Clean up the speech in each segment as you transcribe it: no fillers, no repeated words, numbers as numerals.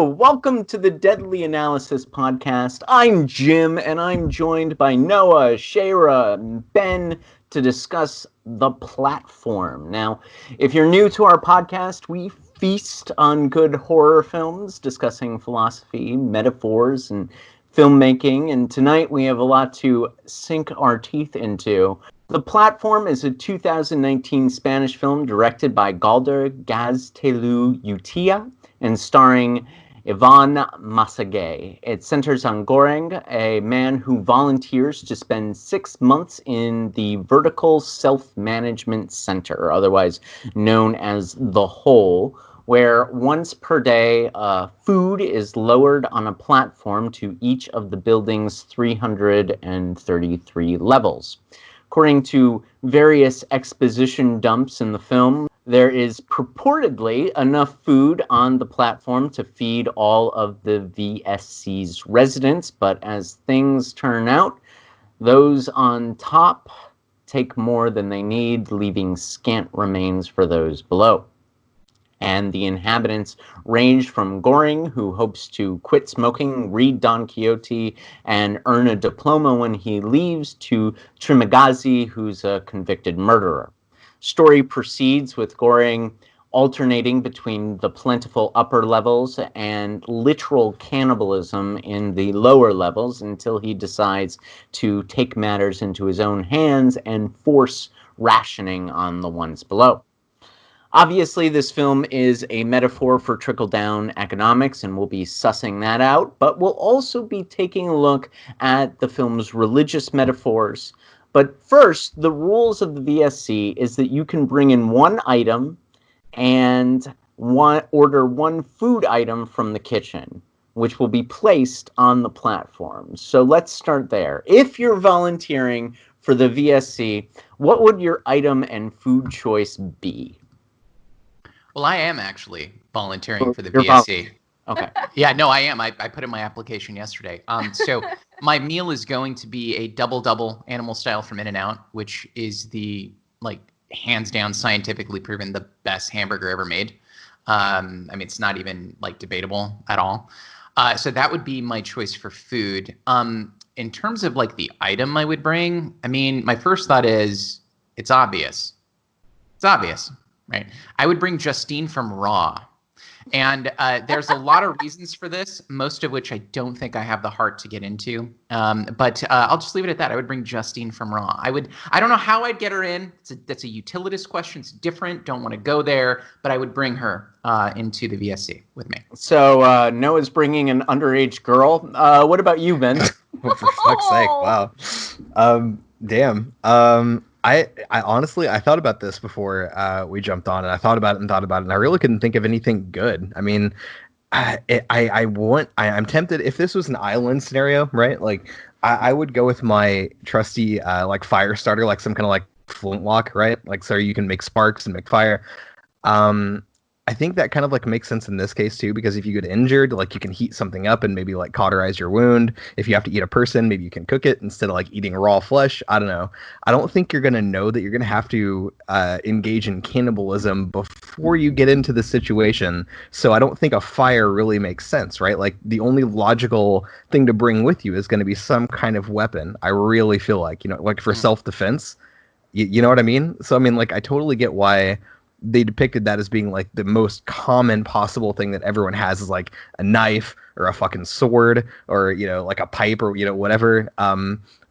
welcome to the Deadly Analysis Podcast. I'm Jim, and I'm joined by Noah, Shayra, and Ben to discuss The Platform. Now, if you're new to our podcast, we feast on good horror films, discussing philosophy, metaphors, and filmmaking, and tonight we have a lot to sink our teeth into. The Platform is a 2019 Spanish film directed by Galder Gaztelu Utia and starring Ivan Massaguet. It centers on Goreng, a man who volunteers to spend 6 months in the Vertical Self-Management Center, otherwise known as The Hole, where once per day, food is lowered on a platform to each of the building's 333 levels. According to various exposition dumps in the film, there is purportedly enough food on the platform to feed all of the VSC's residents, but as things turn out, those on top take more than they need, leaving scant remains for those below. And the inhabitants range from Goring, who hopes to quit smoking, read Don Quixote, and earn a diploma when he leaves, to Trimagazi, who's a convicted murderer. Story proceeds with Goring alternating between the plentiful upper levels and literal cannibalism in the lower levels until he decides to take matters into his own hands and force rationing on the ones below. Obviously, this film is a metaphor for trickle-down economics, and we'll be sussing that out, but we'll also be taking a look at the film's religious metaphors. But first, the rules of the VSC is that you can bring in one item and order one food item from the kitchen, which will be placed on the platform. So let's start there. If you're volunteering for the VSC, what would your item and food choice be? Well, I am actually volunteering for the VSC. Okay. Yeah, no, I am. I put in my application yesterday. So my meal is going to be a double animal style from In-N-Out, which is the hands down scientifically proven the best hamburger ever made. I mean, it's not even debatable at all. So that would be my choice for food. In terms of the item I would bring, I mean, my first thought is it's obvious. It's obvious. Right. I would bring Justine from Raw. And there's a lot of reasons for this, most of which I don't think I have the heart to get into. But I'll just leave it at that. I would bring Justine from Raw. I don't know how I'd get her in. That's a utilitist question. It's different. Don't want to go there. But I would bring her into the VSC with me. So Noah's bringing an underage girl. What about you, Ben? For fuck's sake. Wow. Damn. I honestly, I thought about this before we jumped on, and I thought about it, and I really couldn't think of anything good. I mean, I'm tempted, if this was an island scenario, right? I would go with my trusty fire starter, some kind of flintlock, right? So you can make sparks and make fire. I think that kind of makes sense in this case too, because if you get injured, you can heat something up and maybe cauterize your wound. If you have to eat a person, maybe you can cook it instead of eating raw flesh. I don't know. I don't think you're going to know that you're going to have to engage in cannibalism before you get into the situation. So I don't think a fire really makes sense, right? The only logical thing to bring with you is going to be some kind of weapon. I really feel for self-defense, you know what I mean? So I mean, I totally get why they depicted that as being the most common possible thing that everyone has is a knife or a fucking sword or a pipe or whatever.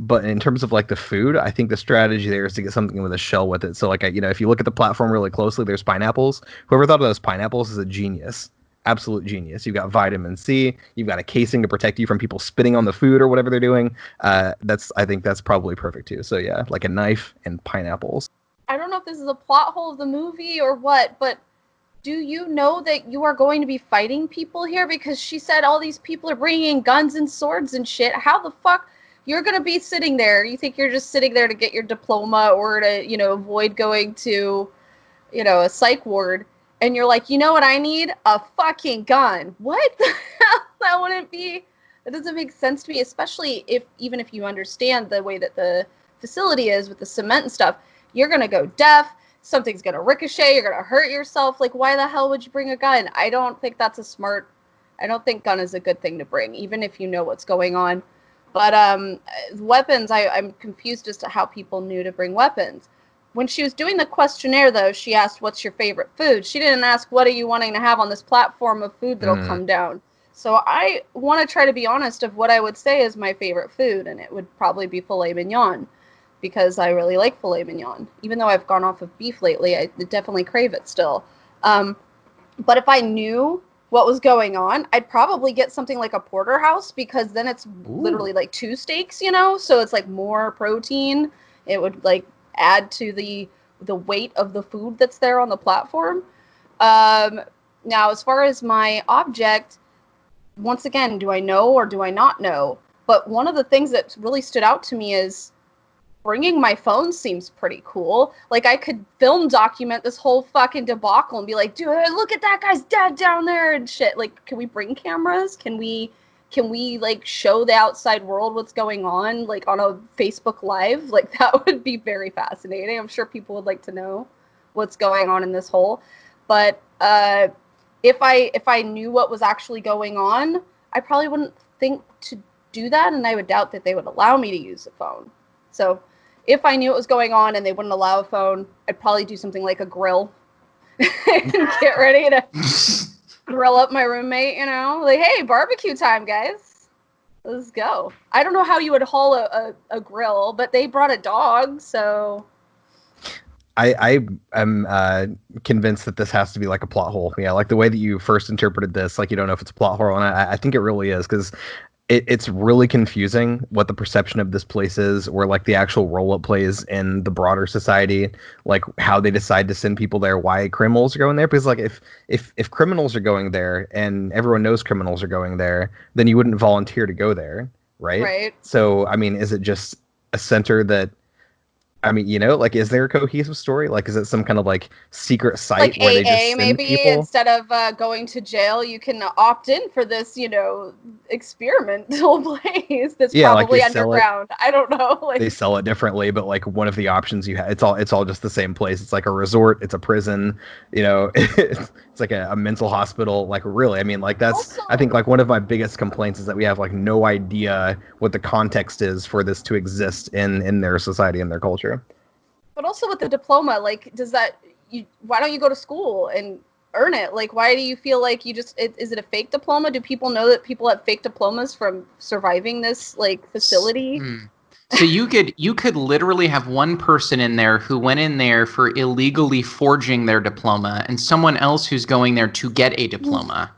But in terms of the food, I think the strategy there is to get something with a shell with it. So if you look at the platform really closely, there's pineapples. Whoever thought of those pineapples is a genius. Absolute genius. You've got vitamin C. You've got a casing to protect you from people spitting on the food or whatever they're doing. I think that's probably perfect too. So yeah, a knife and pineapples. I don't know if this is a plot hole of the movie or what, but do you know that you are going to be fighting people here? Because she said all these people are bringing guns and swords and shit. How the fuck you're going to be sitting there? You think you're just sitting there to get your diploma or to, avoid going to, a psych ward? And you're like, you know what I need? A fucking gun. What the hell? That doesn't make sense to me, especially even if you understand the way that the facility is with the cement and stuff. You're going to go deaf. Something's going to ricochet. You're going to hurt yourself. Why the hell would you bring a gun? I don't think that's a smart I don't think gun is a good thing to bring, even if you know what's going on. But weapons, I'm confused as to how people knew to bring weapons. When she was doing the questionnaire, though, she asked, what's your favorite food? She didn't ask, what are you wanting to have on this platform of food that'll come down? So I want to try to be honest of what I would say is my favorite food, and it would probably be filet mignon, because I really like filet mignon. Even though I've gone off of beef lately, I definitely crave it still. But if I knew what was going on, I'd probably get something like a porterhouse, because then it's literally like 2 steaks, you know? So it's like more protein. It would like add to the weight of the food that's there on the platform. Now, as far as my object, once again, do I know or do I not know? But one of the things that really stood out to me is bringing my phone seems pretty cool. Like, I could film document this whole fucking debacle and be like, dude, look at that guy's dead down there and shit. Like, can we bring cameras? Can we like show the outside world what's going on, like on a Facebook Live? Like, that would be very fascinating. I'm sure people would like to know what's going on in this hole. But if I knew what was actually going on, I probably wouldn't think to do that, and I would doubt that they would allow me to use a phone. So if I knew what was going on and they wouldn't allow a phone, I'd probably do something like a grill and get ready to grill up my roommate, you know? Like, hey, barbecue time, guys. Let's go. I don't know how you would haul a grill, but they brought a dog, so... I am convinced that this has to be like a plot hole. Yeah, like the way that you first interpreted this, like you don't know if it's a plot hole, and I think it really is, because it's really confusing what the perception of this place is, or like the actual role it plays in the broader society, like how they decide to send people there, why criminals are going there. Because like if criminals are going there and everyone knows criminals are going there, then you wouldn't volunteer to go there, right? Right. So I mean, is it just a center that, I mean, you know, like, is there a cohesive story? Like, is it some kind of like secret site like where AA, they just send maybe people? instead of going to jail, you can opt in for this, you know, experimental place that's Yeah, like probably they sell it. underground. I don't know. Like, They sell it differently, but like one of the options you have, it's all just the same place. It's like a resort, it's a prison, you know, it's like a mental hospital. Like, really, I mean, like that's, Also, I think like one of my biggest complaints is that we have like no idea what the context is for this to exist in their society and their culture. but also with the diploma, like, why don't you go to school and earn it? Like, why do you feel like is it a fake diploma? Do people know that people have fake diplomas from surviving this like facility? So you could literally have one person in there who went in there for illegally forging their diploma, and someone else who's going there to get a diploma.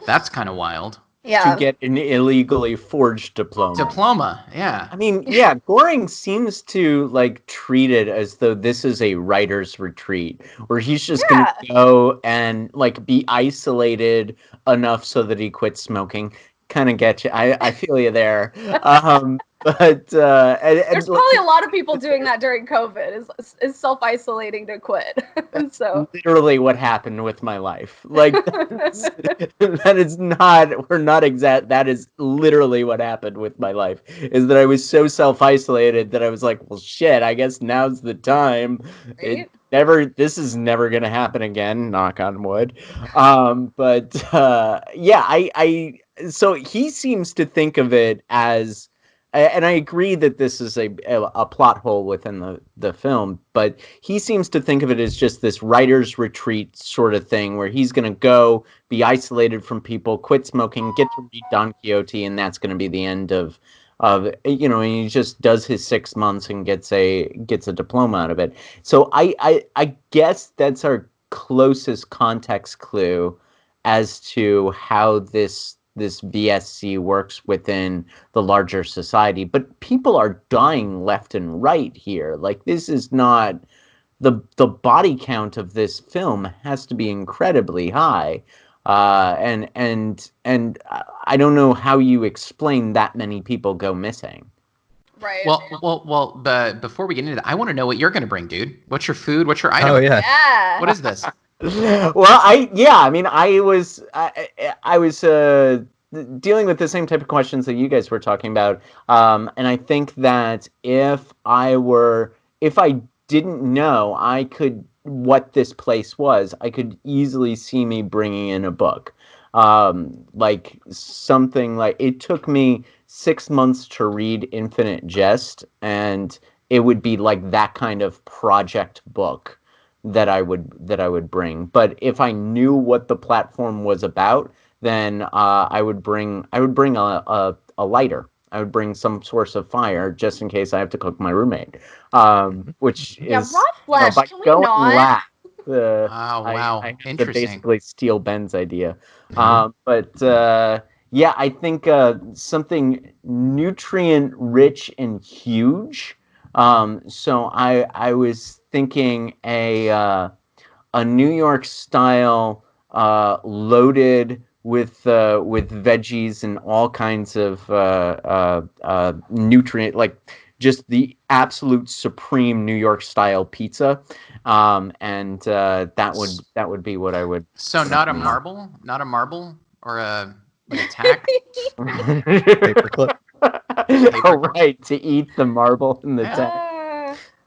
That's kind of wild. Yeah. To get an illegally forged diploma. Yeah. I mean, yeah, Goring seems to like treat it as though this is a writer's retreat, where he's just going to go and like be isolated enough so that he quits smoking. Kind of get you. I feel you there. But there's probably a lot of people doing that during COVID, is self-isolating to quit. So literally what happened with my life. Like that is not, we're not exact. That is literally what happened with my life, is that I was so self-isolated that I was like, well, shit, I guess now's the time. Right? This is never going to happen again. Knock on wood. Yeah, so he seems to think of it as, and I agree that this is a plot hole within the film, but he seems to think of it as just this writer's retreat sort of thing, where he's going to go be isolated from people, quit smoking, get to read Don Quixote, and that's going to be the end of you know, and he just does his 6 months and gets a diploma out of it. So I guess that's our closest context clue as to how this VSC works within the larger society. But people are dying left and right here. Like, this is not, the body count of this film has to be incredibly high. And I don't know how you explain that many people go missing. Right. Well. But before we get into that, I want to know what you're going to bring, dude. What's your food? What's your item? Oh yeah. Yeah. What is this? Well, I mean, I was dealing with the same type of questions that you guys were talking about, and I think that if I didn't know what this place was, I could easily see me bringing in a book. like something like it took me 6 months to read Infinite Jest, and it would be like that kind of project book that I would bring. But if I knew what the platform was about, then I would bring a lighter. I would bring some source of fire just in case I have to cook my roommate. Which is raw flesh. by Can we going not? last, Oh, I wow. have to Interesting. basically steal Ben's idea. Mhm. But yeah, I think something nutrient rich and huge. So I was thinking a New York style loaded with veggies and all kinds of nutrient, like just the absolute supreme New York style pizza, and that would be what I would. So not a marble or a tack. Paperclip. Oh, right, to eat the marble in the Yeah. tank.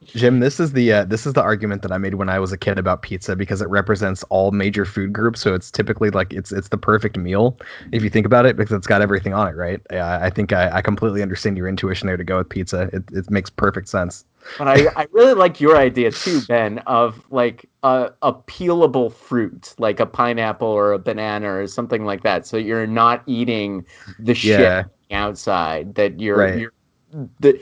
Jim, this is the argument that I made when I was a kid about pizza because it represents all major food groups. So it's typically like it's the perfect meal if you think about it because it's got everything on it, right? I think I completely understand your intuition there to go with pizza. It makes perfect sense. But I really like your idea too, Ben, of like a peelable fruit, like a pineapple or a banana or something like that. So you're not eating the shit Yeah. outside that Right. you're the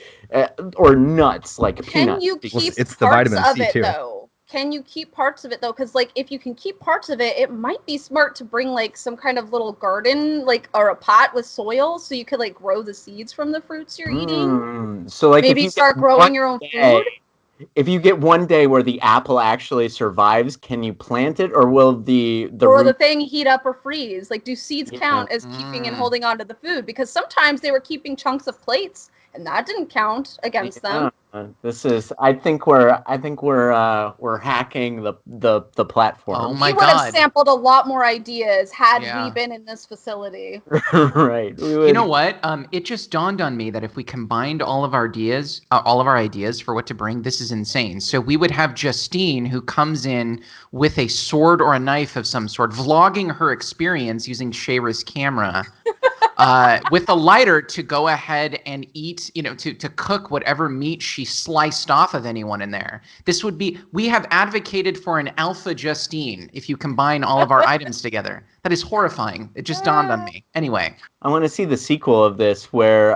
or nuts like Can peanuts. you because keep it's the parts vitamin of C it too. though? Can you keep parts of it though? Because like if you can keep parts of it, it might be smart to bring like some kind of little garden, like or a pot with soil, so you could like grow the seeds from the fruits you're eating. So like Maybe if you start get growing one your own day, food. if you get one day where the apple actually survives, can you plant it, or will the Or the root? thing heat up or freeze. Like, do seeds Yeah. count as keeping and holding on to the food? Because sometimes they were keeping chunks of plates, and that didn't count against them. This is. I think we're hacking the platform. Oh my We would have God. sampled a lot more ideas had we Yeah. been in this facility. Right. We would. You know what? It just dawned on me that if we combined all of our ideas for what to bring, this is insane. So we would have Justine, who comes in with a sword or a knife of some sort, vlogging her experience using Shayra's camera, with a lighter to go ahead and eat, to cook whatever meat she sliced off of anyone in there. We have advocated for an alpha Justine if you combine all of our items together. That is horrifying. It just dawned on me. Anyway. I want to see the sequel of this where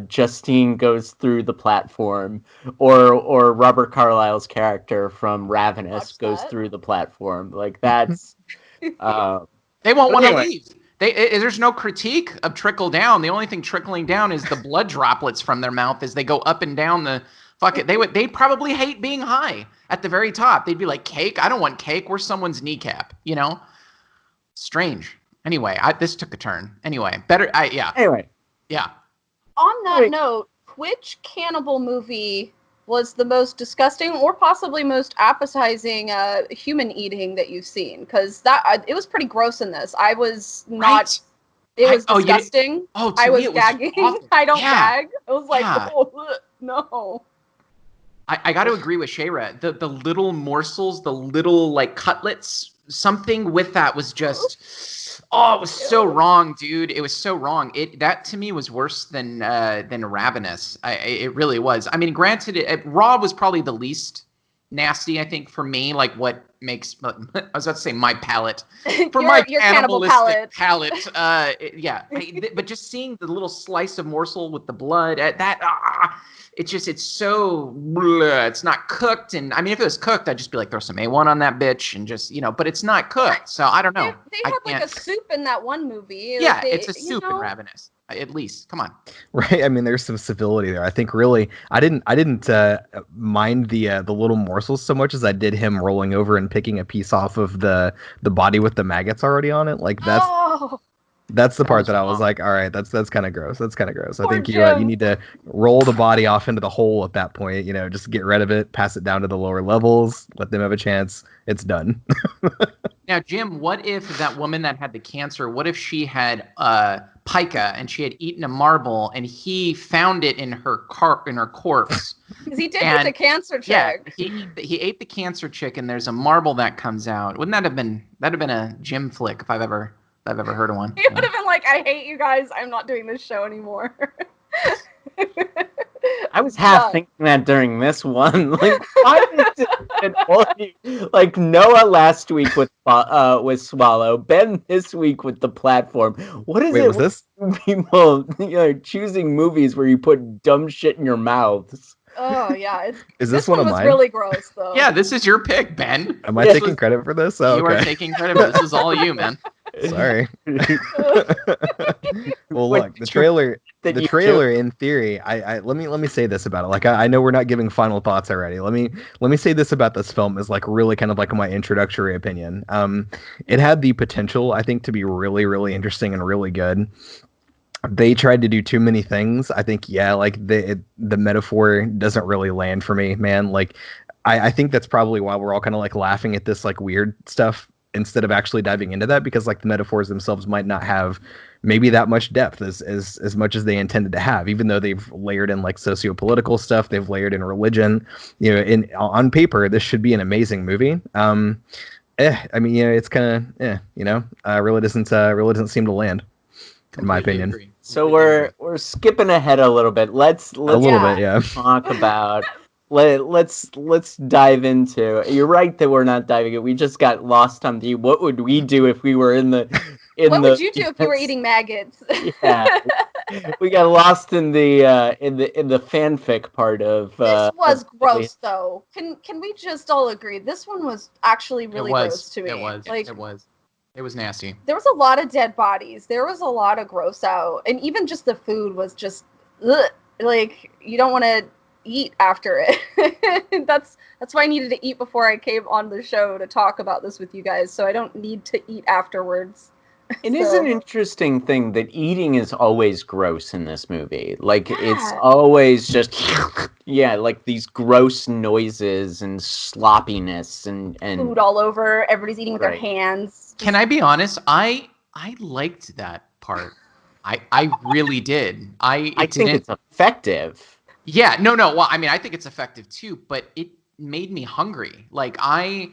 Justine goes through the platform, or Robert Carlyle's character from Ravenous Watch goes that. through the platform. Like that's. They won't want to Anyway. leave. There's no critique of trickle down. The only thing trickling down is the blood droplets from their mouth as they go up and down the fuck it. They'd probably hate being high at the very top. They'd be like, cake? I don't want cake. Where's someone's kneecap? Strange. Anyway, this took a turn. Anyway, yeah. Anyway. Yeah. On that Wait. note, which cannibal movie was the most disgusting or possibly most appetizing human eating that you've seen? Because it was pretty gross in this. I was not. Right. It was you didn't- disgusting. Oh, to I me was it was gagging. awful. I don't Yeah. gag. I was like, Yeah. oh, ugh, no. I got to agree with Shayra. The little morsels, the little like cutlets, something with that was just, it was so wrong, dude. It was so wrong. That to me was worse than Ravenous. It really was. I mean, granted, Raw was probably the least nasty, I think, for me. Like what makes I was about to say my palate for my Your cannibal cannibalistic palate. But just seeing the little slice of morsel with the blood it's so bleh, it's not cooked. And I mean, if it was cooked, I'd just be like, throw some A1 on that bitch and just, but it's not cooked. So I don't know. They had like a soup in that one movie. Yeah, Like, it's a soup in Ravenous, at least. Come on. Right. I mean, there's some civility there. I think really, I didn't mind the little morsels so much as I did him rolling over and picking a piece off of the body with the maggots already on it. Like that's the part that I was like, all right, that's kind of gross. That's kind of gross. I Poor think you Jim. need to roll the body off into the hole at that point. Just get rid of it, pass it down to the lower levels, let them have a chance. It's done. Now, Jim, what if that woman that had the cancer? What if she had pica and she had eaten a marble and he found it in her corpse? Because he did get the cancer chick. Yeah, he ate the cancer chick and there's a marble that comes out. Wouldn't that'd have been a Jim flick if I've ever I've ever heard of one. He would have been like, I hate you guys. I'm not doing this show anymore. I was half thinking that during this one. Like, why did it all you, like Noah last week with Swallow, Ben this week with the platform? What is Wait, it was this? with people choosing movies where you put dumb shit in your mouths? Oh yeah, Is this this one of was mine? really gross though. Yeah, this is your pick, Ben. Am I taking credit for this? Oh, You are taking credit. This is all you, man. Sorry. Well, What look, the did you- trailer in theory, I let me say this about it. Like I know we're not giving final thoughts already. Let me say this about this film is like really kind of like my introductory opinion. It had the potential, I think, to be really, really interesting and really good. They tried to do too many things. I think, yeah, like the metaphor doesn't really land for me, man. Like I think that's probably why we're all kind of like laughing at this like weird stuff instead of actually diving into that, because like the metaphors themselves might not have maybe that much depth as much as they intended to have, even though they've layered in like socio-political stuff, they've layered in religion. On paper this should be an amazing movie. I mean, it's kind of really doesn't seem to land, in my opinion. Agree. So we're skipping ahead a little bit. Let's A little bit, yeah. talk about. Let's dive into. You're right that we're not diving in. We just got lost on the. What would we do if we were in the? What would you do if you were eating maggots? Yeah, we got lost in the fanfic part of. This was of- gross, though. Can we just all agree? This one was actually really gross to me. It was. Like, It was nasty. there was a lot of dead bodies. There was a lot of gross out, and even just the food was just ugh. Like you don't want to eat after it. That's why I needed to eat before I came on the show to talk about this with you guys. So I don't need to eat afterwards. It is an interesting thing that eating is always gross in this movie. Like it's Yeah. always just like these gross noises and sloppiness and Food all over. Everybody's eating with Right. their hands. Can I be honest? I liked that part. I really did. I think it's effective. Yeah, no. Well, I mean, I think it's effective too, but it made me hungry. Like the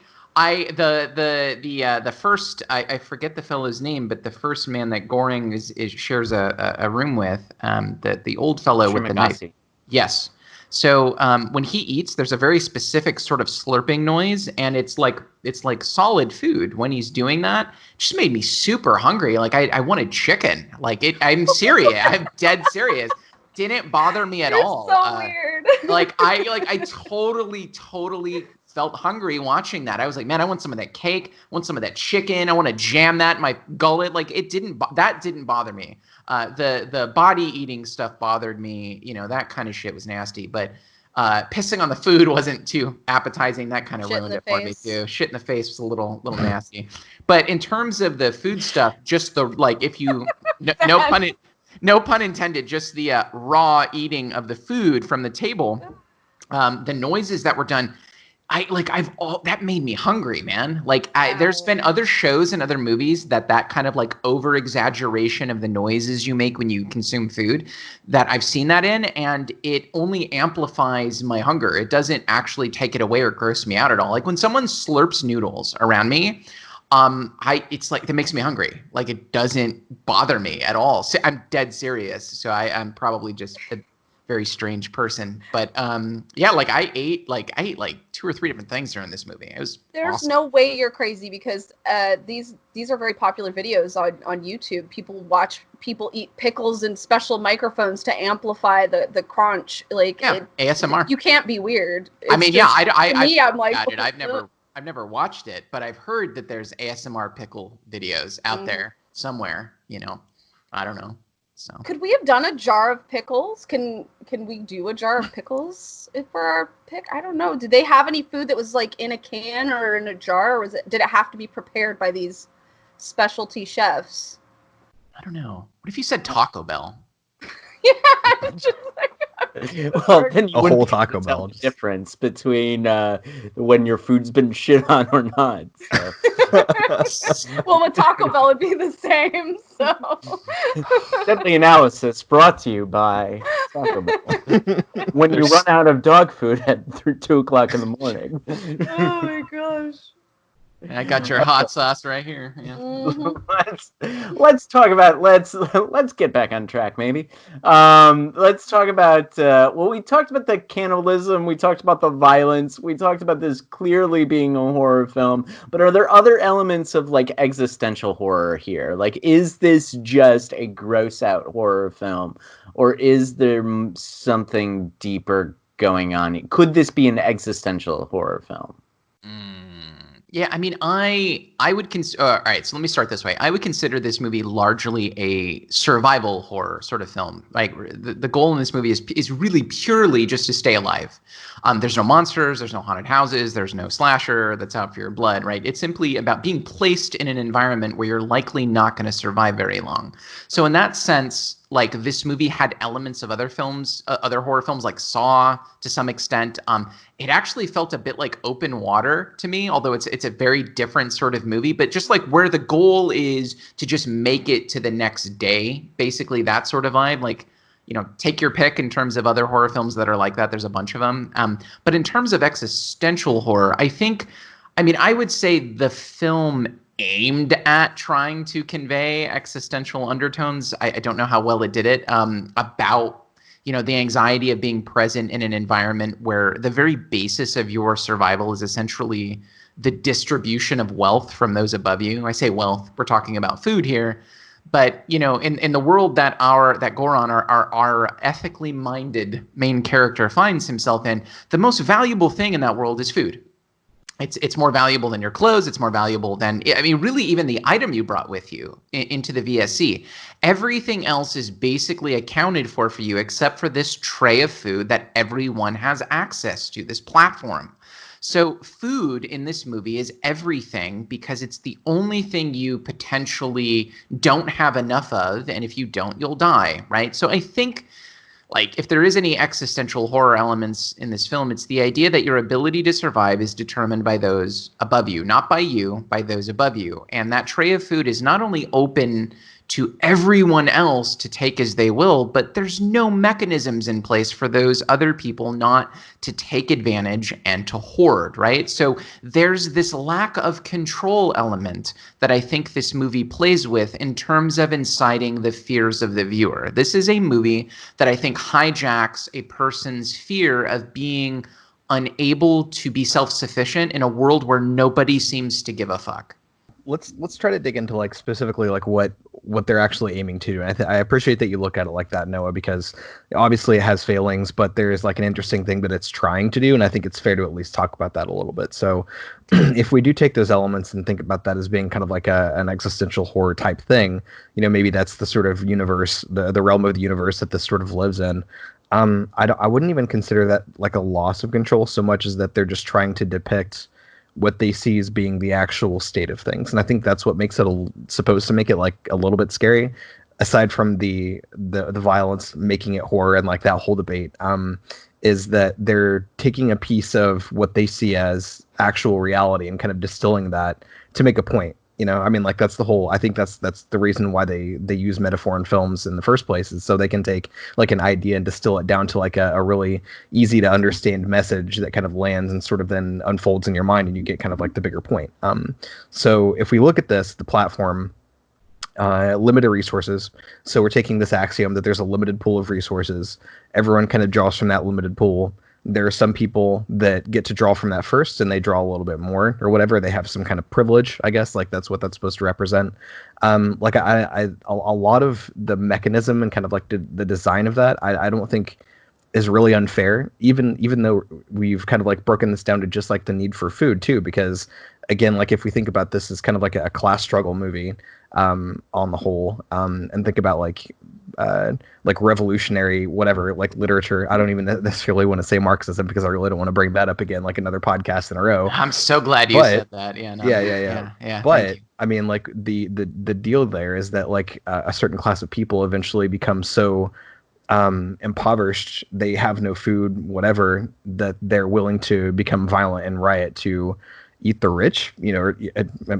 first, I forget the fellow's name, but the first man that Goring shares a room with, the old fellow with the knife. Yes. So when he eats, there's a very specific sort of slurping noise, and it's like solid food when he's doing that. It just made me super hungry. Like I wanted chicken. Like I'm serious. I'm dead serious. Didn't bother me at all. So weird. I totally felt hungry watching that. I was like, man, I want some of that cake. I want some of that chicken. I want to jam that in my gullet. Like that didn't bother me. The body eating stuff bothered me. That kind of shit was nasty. But pissing on the food wasn't too appetizing. That kind of ruined it for me too. Shit in the face was a little nasty. But in terms of the food stuff, just if you no pun intended, just the raw eating of the food from the table, the noises that were done, that made me hungry, man. There's been other shows and other movies that kind of like over exaggeration of the noises you make when you consume food that I've seen that in, and it only amplifies my hunger. It doesn't actually take it away or gross me out at all. Like when someone slurps noodles around me, it's like, that makes me hungry. Like it doesn't bother me at all. So I'm dead serious. So I'm probably just a very strange person, but I ate like 2 or 3 different things during this movie. There's awesome. no way you're crazy, because these are very popular videos on YouTube. People watch people eat pickles and special microphones to amplify the crunch. ASMR. You can't be weird. I mean, I'm like, I've never watched it, but I've heard that there's ASMR pickle videos out there somewhere. I don't know. So could we have done a jar of pickles? Can we do a jar of pickles for our pick? I don't know. Did they have any food that was like in a can or in a jar, or did it have to be prepared by these specialty chefs? I don't know. What if you said Taco Bell? Yeah, just like Well, then you A wouldn't whole be Taco able to tell Bell. the difference between when your food's been shit on or not. So. well, with Taco Bell would be the same. So Deadly Analysis brought to you by Taco Bell. When you run out of dog food at 2 o'clock in the morning. oh my gosh. I got your hot sauce right here. Yeah. let's talk about let's get back on track maybe. Let's talk about well, we talked about the cannibalism, we talked about the violence, we talked about this clearly being a horror film, but are there other elements of like existential horror here? Like, is this just a gross out horror film, or is there something deeper going on? Could this be an existential horror film? Yeah, I mean, I would consider. All right, so let me start this way. I would consider this movie largely a survival horror sort of film. Like the goal in this movie is really purely just to stay alive. There's no monsters, there's no haunted houses, there's no slasher that's out for your blood, right? It's simply about being placed in an environment where you're likely not going to survive very long. So in that sense, like this movie had elements of other films, other horror films like Saw to some extent. It actually felt a bit like Open Water to me, although it's a very different sort of movie, but just like where the goal is to just make it to the next day, basically that sort of vibe. Like, you know, take your pick in terms of other horror films that are like that. There's a bunch of them. But in terms of existential horror, I would say the film aimed at trying to convey existential undertones. I don't know how well it did it, about, you know, the anxiety of being present in an environment where the very basis of your survival is essentially the distribution of wealth from those above you. I say wealth, we're talking about food here. But, you know, in the world that Goran, our ethically minded main character, finds himself in, the most valuable thing in that world is food. It's more valuable than your clothes. It's more valuable than, I mean, really even the item you brought with you into the VSC. Everything else is basically accounted for you except for this tray of food that everyone has access to, this platform. So food in this movie is everything because it's the only thing you potentially don't have enough of. And if you don't, you'll die, right? So I think, like, if there is any existential horror elements in this film, it's the idea that your ability to survive is determined by those above you, not by you, by those above you. And that tray of food is not only open to everyone else to take as they will, but there's no mechanisms in place for those other people not to take advantage and to hoard, right? So there's this lack of control element that I think this movie plays with in terms of inciting the fears of the viewer. This is a movie that I think hijacks a person's fear of being unable to be self-sufficient in a world where nobody seems to give a fuck. Let's try to dig into like specifically like what they're actually aiming to. And I appreciate that you look at it like that, Noah, because obviously it has failings, but there is like an interesting thing that it's trying to do, and I think it's fair to at least talk about that a little bit. So if we do take those elements and think about that as being kind of like an existential horror type thing, you know, maybe that's the sort of universe, the realm of the universe that this sort of lives in. I wouldn't even consider that like a loss of control so much as that they're just trying to depict what they see as being the actual state of things. And I think that's what makes it supposed to make it like a little bit scary, aside from the violence making it horror and like that whole debate, is that they're taking a piece of what they see as actual reality and kind of distilling that to make a point. You know, I mean, like that's the whole, I think that's the reason why they use metaphor in films in the first place, is so they can take like an idea and distill it down to like a really easy to understand message that kind of lands and sort of then unfolds in your mind, and you get kind of like the bigger point. So if we look at this, the platform, limited resources. So we're taking this axiom that there's a limited pool of resources. Everyone kind of draws from that limited pool. There are some people that get to draw from that first, and they draw a little bit more or whatever. They have some kind of privilege, I guess, like that's what that's supposed to represent. Like a lot of the mechanism and kind of like the design of that, I don't think is really unfair, even though we've kind of like broken this down to just like the need for food too, because again, like if we think about this as kind of like a class struggle movie, on the whole, and think about like revolutionary whatever, like literature. I don't even necessarily want to say Marxism because I really don't want to bring that up again, like another podcast in a row. I'm so glad you said that. Yeah, no, yeah. But I mean, like the deal there is that like a certain class of people eventually become so impoverished, they have no food, whatever, that they're willing to become violent and riot to, eat the rich, or,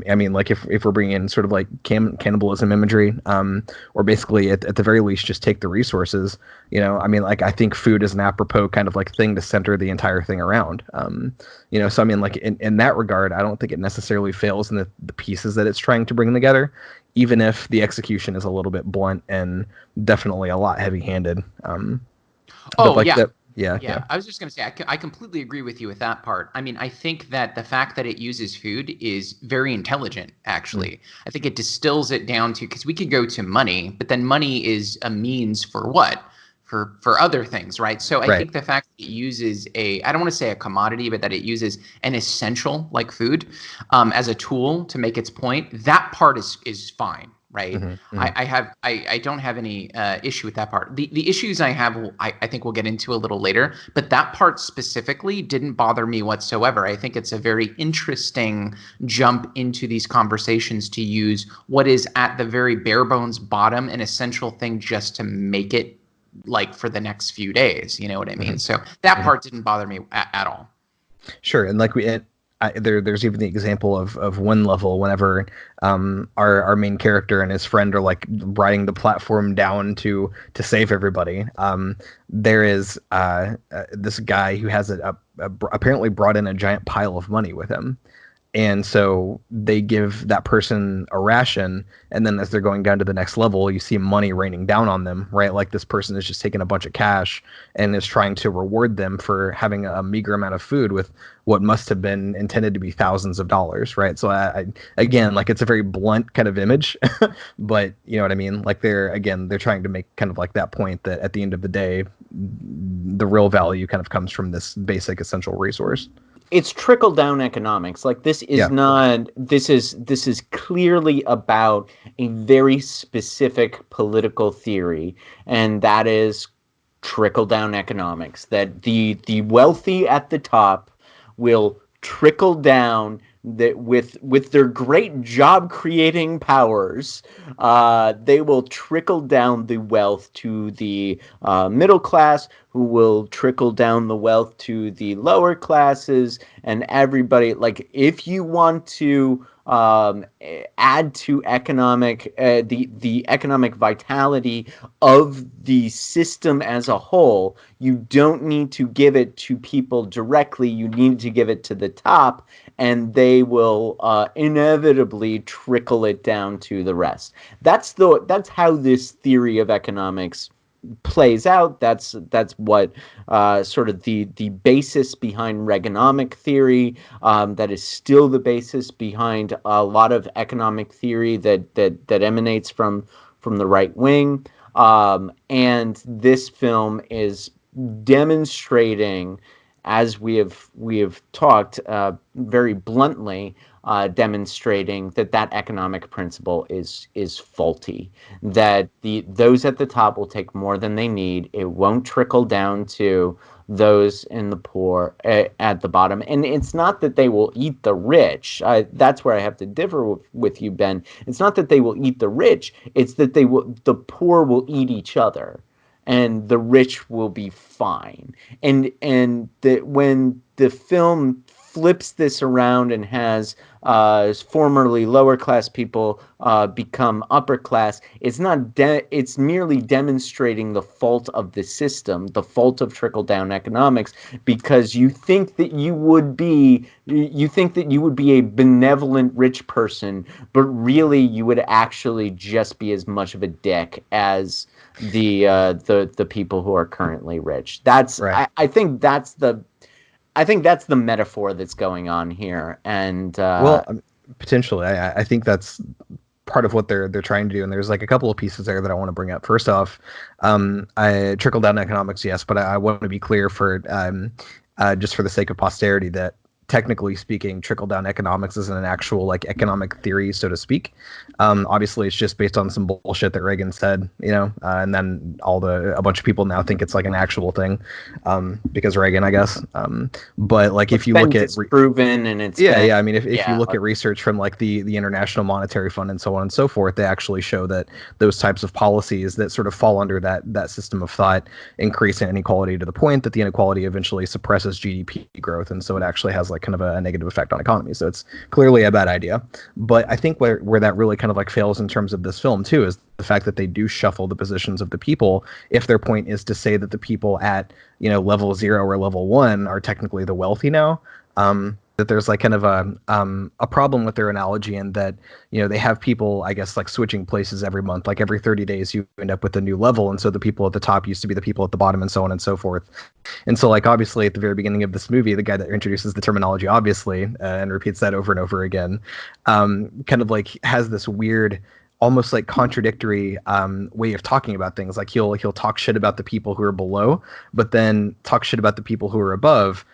I mean, like if we're bringing in sort of like cannibalism imagery, or basically at the very least just take the resources, I mean, like I think food is an apropos kind of like thing to center the entire thing around. So I mean, like in that regard, I don't think it necessarily fails in the pieces that it's trying to bring together, even if the execution is a little bit blunt and definitely a lot heavy-handed. Oh, like yeah. Yeah. I was just going to say, I completely agree with you with that part. I mean, I think that the fact that it uses food is very intelligent, actually. I think it distills it down to, because we could go to money, but then money is a means for what? For other things, right? So I think the fact that it uses I don't want to say a commodity, but that it uses an essential like food as a tool to make its point, that part is fine. Right. I don't have any issue with that part. The issues I have, I think we'll get into a little later, but that part specifically didn't bother me whatsoever. I think it's a very interesting jump into these conversations to use what is at the very bare bones bottom, an essential thing just to make it like for the next few days. You know what I mean? So that part didn't bother me at all. Sure. And like there's even the example of one level whenever our main character and his friend are like riding the platform down to save everybody. There is this guy who has apparently brought in a giant pile of money with him. And so they give that person a ration, and then as they're going down to the next level, you see money raining down on them, right? Like this person is just taking a bunch of cash and is trying to reward them for having a meager amount of food with what must have been intended to be thousands of dollars, right? So again, like it's a very blunt kind of image, but you know what I mean? Like they're trying to make kind of like that point that at the end of the day, the real value kind of comes from this basic essential resource. It's trickle-down economics. Like this is not. This is clearly about a very specific political theory, and that is trickle-down economics. That the wealthy at the top will trickle down that with their great job creating powers, they will trickle down the wealth to the middle class, who will trickle down the wealth to the lower classes and everybody. Like if you want to add to the economic vitality of the system as a whole, you don't need to give it to people directly. You need to give it to the top, and they will inevitably trickle it down to the rest. That's how this theory of economics plays out. That's what sort of the basis behind Reaganomic theory. That is still the basis behind a lot of economic theory that emanates from the right wing. And this film is demonstrating, as we have talked very bluntly, demonstrating that economic principle is faulty. That those at the top will take more than they need. It won't trickle down to those in the poor at the bottom. And it's not that they will eat the rich. That's where I have to differ with you, Ben. It's not that they will eat the rich. It's that the poor will eat each other, and the rich will be fine. And that when the film flips this around and has formerly lower class people become upper class, it's not it's merely demonstrating the fault of the system, the fault of trickle-down economics, because you think that you would be a benevolent rich person, but really you would actually just be as much of a dick as the people who are currently rich. That's right. I think that's the metaphor that's going on here, and potentially, I think that's part of what they're trying to do. And there's like a couple of pieces there that I want to bring up. First off, I trickle down economics, yes, but I want to be clear for just for the sake of posterity that, technically speaking, trickle-down economics isn't an actual like economic theory, so to speak. Obviously, it's just based on some bullshit that Reagan said, and then a bunch of people now think it's like an actual thing because Reagan, I guess. But like if you look at proven and it's I mean, if you look at research from like the International Monetary Fund and so on and so forth, they actually show that those types of policies that sort of fall under that system of thought increase inequality to the point that the inequality eventually suppresses GDP growth, and so it actually has like kind of a negative effect on economy. So it's clearly a bad idea. But I think where that really kind of like fails in terms of this film too is the fact that they do shuffle the positions of the people if their point is to say that the people at, you know, level 0 or level 1 are technically the wealthy now. That there's like kind of a problem with their analogy, and that, you know, they have people, I guess, like switching places every month. Like every 30 days you end up with a new level, and so the people at the top used to be the people at the bottom, and so on and so forth. And so, like, obviously at the very beginning of this movie, the guy that introduces the terminology, obviously, and repeats that over and over again, kind of like has this weird, almost like contradictory way of talking about things. Like he'll talk shit about the people who are below, but then talk shit about the people who are above,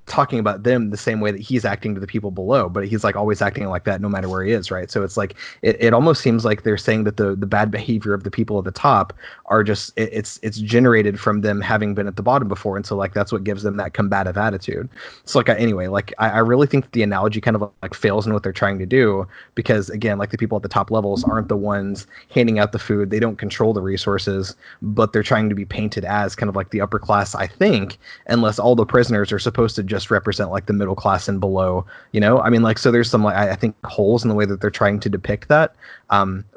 talking about them the same way that he's acting to the people below, but he's like always acting like that no matter where he is, right? So it's like it almost seems like they're saying that the bad behavior of the people at the top are just it's generated from them having been at the bottom before, and so like that's what gives them that combative attitude. So like anyway, like I really think that the analogy kind of like fails in what they're trying to do, because again, like the people at the top levels aren't the ones handing out the food, they don't control the resources, but they're trying to be painted as kind of like the upper class, I think, unless all the prisoners are supposed to just represent like the middle class and below, you know? I mean, like, so there's some, like, I think holes in the way that they're trying to depict that.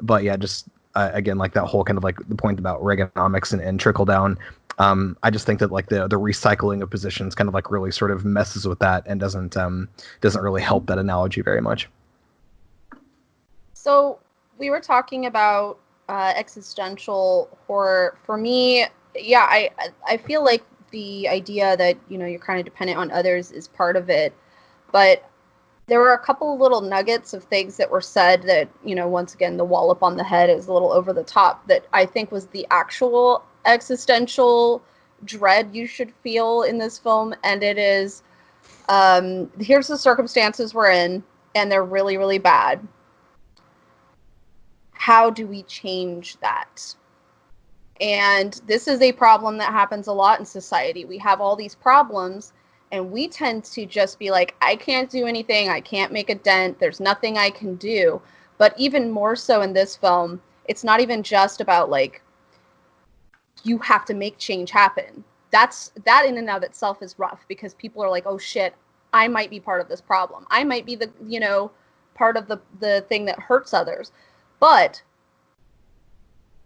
But yeah, just again, like that whole kind of like the point about Reaganomics and trickle down. I just think that like the recycling of positions kind of like really sort of messes with that and doesn't really help that analogy very much. So we were talking about existential horror. For me, yeah, I feel like the idea that, you know, you're kind of dependent on others is part of it, but there were a couple of little nuggets of things that were said that, you know, once again, the wallop on the head is a little over the top, that I think was the actual existential dread you should feel in this film. And it is, here's the circumstances we're in, and they're really, really bad. How do we change that? And this is a problem that happens a lot in society. We have all these problems, and we tend to just be like, I can't do anything. I can't make a dent. There's nothing I can do. But even more so in this film, it's not even just about like, you have to make change happen. That in and of itself is rough, because people are like, oh shit, I might be part of this problem. I might be the, you know, part of the thing that hurts others. But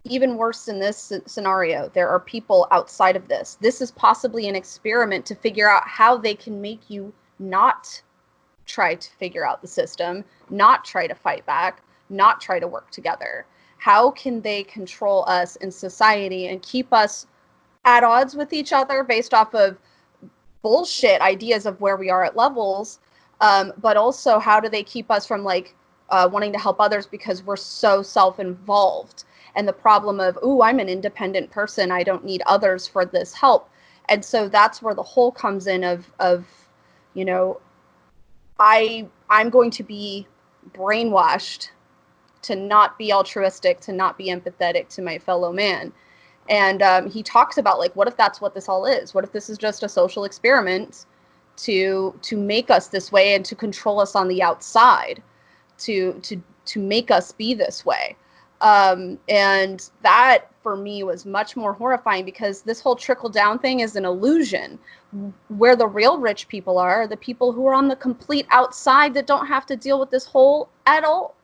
even worse in this scenario, there are people outside of this. This is possibly an experiment to figure out how they can make you not try to figure out the system, not try to fight back, not try to work together. How can they control us in society and keep us at odds with each other based off of bullshit ideas of where we are at levels? But also, how do they keep us from like wanting to help others because we're so self-involved? And the problem of, ooh, I'm an independent person, I don't need others for this help. And so that's where the whole comes in of you know, I'm going to be brainwashed to not be altruistic, to not be empathetic to my fellow man. And he talks about, like, what if that's what this all is? What if this is just a social experiment to make us this way and to control us on the outside, to make us be this way? And that for me was much more horrifying, because this whole trickle down thing is an illusion. Where the real rich people are the people who are on the complete outside that don't have to deal with this hole at all.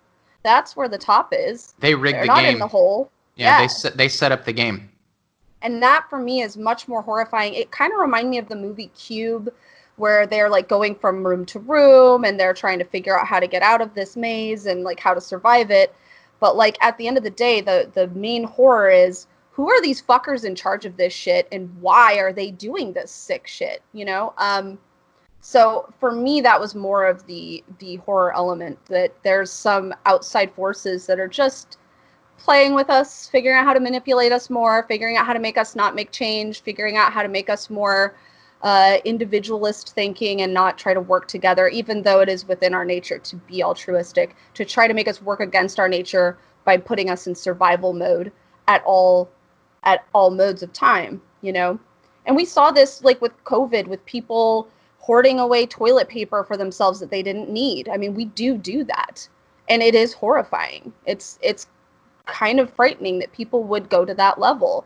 That's where the top is. They rigged They're the not game. in the hole. Yeah, they set up the game. And that for me is much more horrifying. It kind of reminded me of the movie Cube, where they're like going from room to room and they're trying to figure out how to get out of this maze and like how to survive it. But like at the end of the day, the main horror is, who are these fuckers in charge of this shit, and why are they doing this sick shit, you know? So for me, that was more of the horror element, that there's some outside forces that are just playing with us, figuring out how to manipulate us more, figuring out how to make us not make change, figuring out how to make us more individualist thinking and not try to work together, even though it is within our nature to be altruistic, to try to make us work against our nature by putting us in survival mode at all modes of time, you know? And we saw this like with COVID, with people hoarding away toilet paper for themselves that they didn't need. I mean, we do that. And it is horrifying. It's kind of frightening that people would go to that level.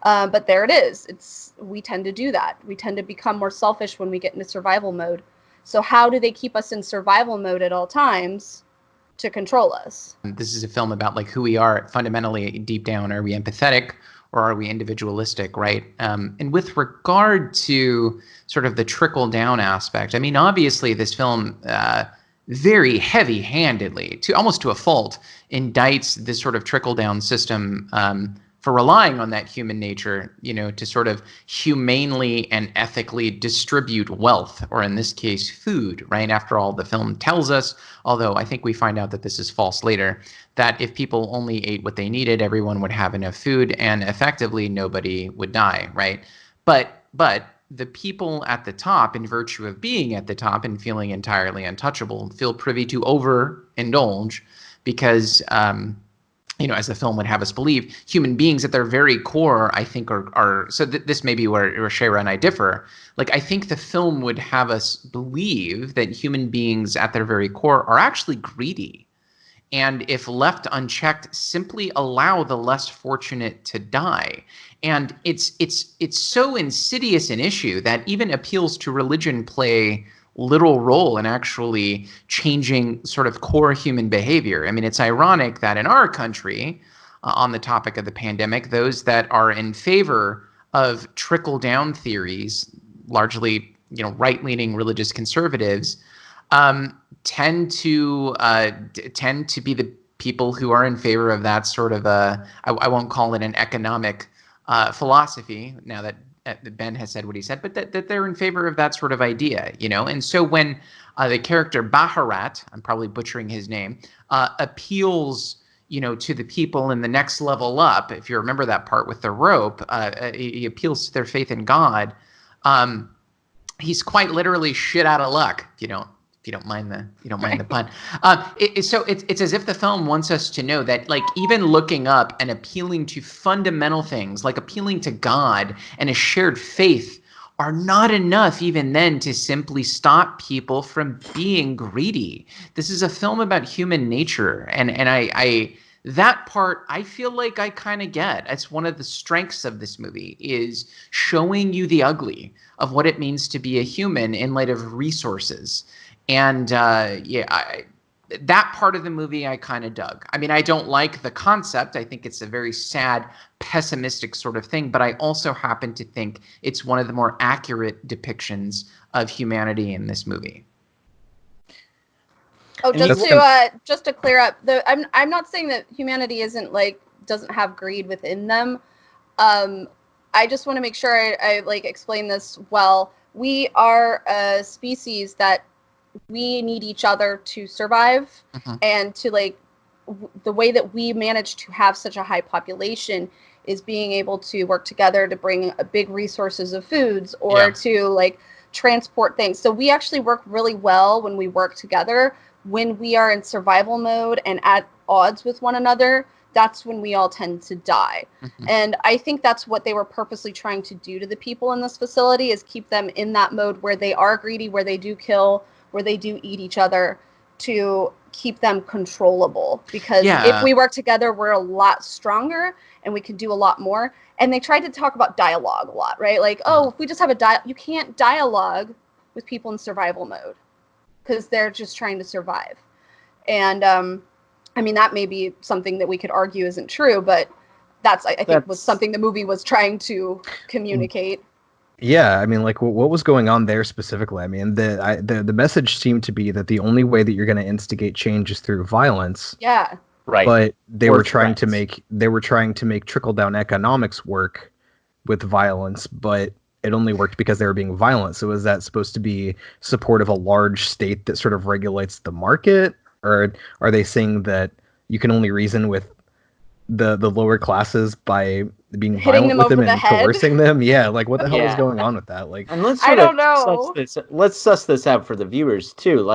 But there it is. We tend to do that. We tend to become more selfish when we get into survival mode. So how do they keep us in survival mode at all times to control us? This is a film about like who we are fundamentally deep down. Are we empathetic or are we individualistic, right? And with regard to sort of the trickle-down aspect, I mean, obviously this film very heavy-handedly, almost to a fault, indicts this sort of trickle-down system for relying on that human nature, to sort of humanely and ethically distribute wealth, or in this case, food, right? After all, the film tells us, although I think we find out that this is false later, that if people only ate what they needed, everyone would have enough food and effectively nobody would die, right? But the people at the top, in virtue of being at the top and feeling entirely untouchable, feel privy to overindulge because as the film would have us believe, human beings at their very core, I think, are so this may be where Shayra and I differ. Like, I think the film would have us believe that human beings at their very core are actually greedy. And if left unchecked, simply allow the less fortunate to die. And it's so insidious an issue that even appeals to religion play little role in actually changing sort of core human behavior. I mean, it's ironic that in our country, on the topic of the pandemic, those that are in favor of trickle-down theories, largely, right-leaning religious conservatives, tend to be the people who are in favor of that sort of I won't call it an economic philosophy, now that Ben has said what he said, but that they're in favor of that sort of idea, And so when the character Baharat, I'm probably butchering his name, appeals, to the people in the next level up, if you remember that part with the rope, he appeals to their faith in God. He's quite literally shit out of luck, if you don't mind the pun. So it's as if the film wants us to know that, like, even looking up and appealing to fundamental things, like appealing to God and a shared faith, are not enough even then to simply stop people from being greedy. This is a film about human nature, and I that part I feel like I kind of get. It's one of the strengths of this movie, is showing you the ugly of what it means to be a human in light of resources. And that part of the movie I kind of dug. I mean, I don't like the concept. I think it's a very sad, pessimistic sort of thing, but I also happen to think it's one of the more accurate depictions of humanity in this movie. Oh, just to clear up, I'm not saying that humanity doesn't have greed within them. I just want to make sure I explain this well. We are a species that we need each other to survive, and to the way that we manage to have such a high population is being able to work together to bring big resources of foods or to transport things. So we actually work really well when we work together. When we are in survival mode and at odds with one another, that's when we all tend to die. And I think that's what they were purposely trying to do to the people in this facility, is keep them in that mode where they are greedy, where they do kill, where they do eat each other, to keep them controllable. Because if we work together, we're a lot stronger and we can do a lot more. And they tried to talk about dialogue a lot, right? If we just have you can't dialogue with people in survival mode because they're just trying to survive. And I mean, that may be something that we could argue isn't true, but I think was something the movie was trying to communicate. Yeah, I mean, what was going on there specifically? I mean, the message seemed to be that the only way that you're going to instigate change is through violence. Yeah. Right. But they were trying to make trickle-down economics work with violence, but it only worked because they were being violent. So is that supposed to be support of a large state that sort of regulates the market? Or are they saying that you can only reason with the lower classes by being hitting violent with them and head. coercing them? Yeah, what the hell is going on with that? And let's suss this out for the viewers too.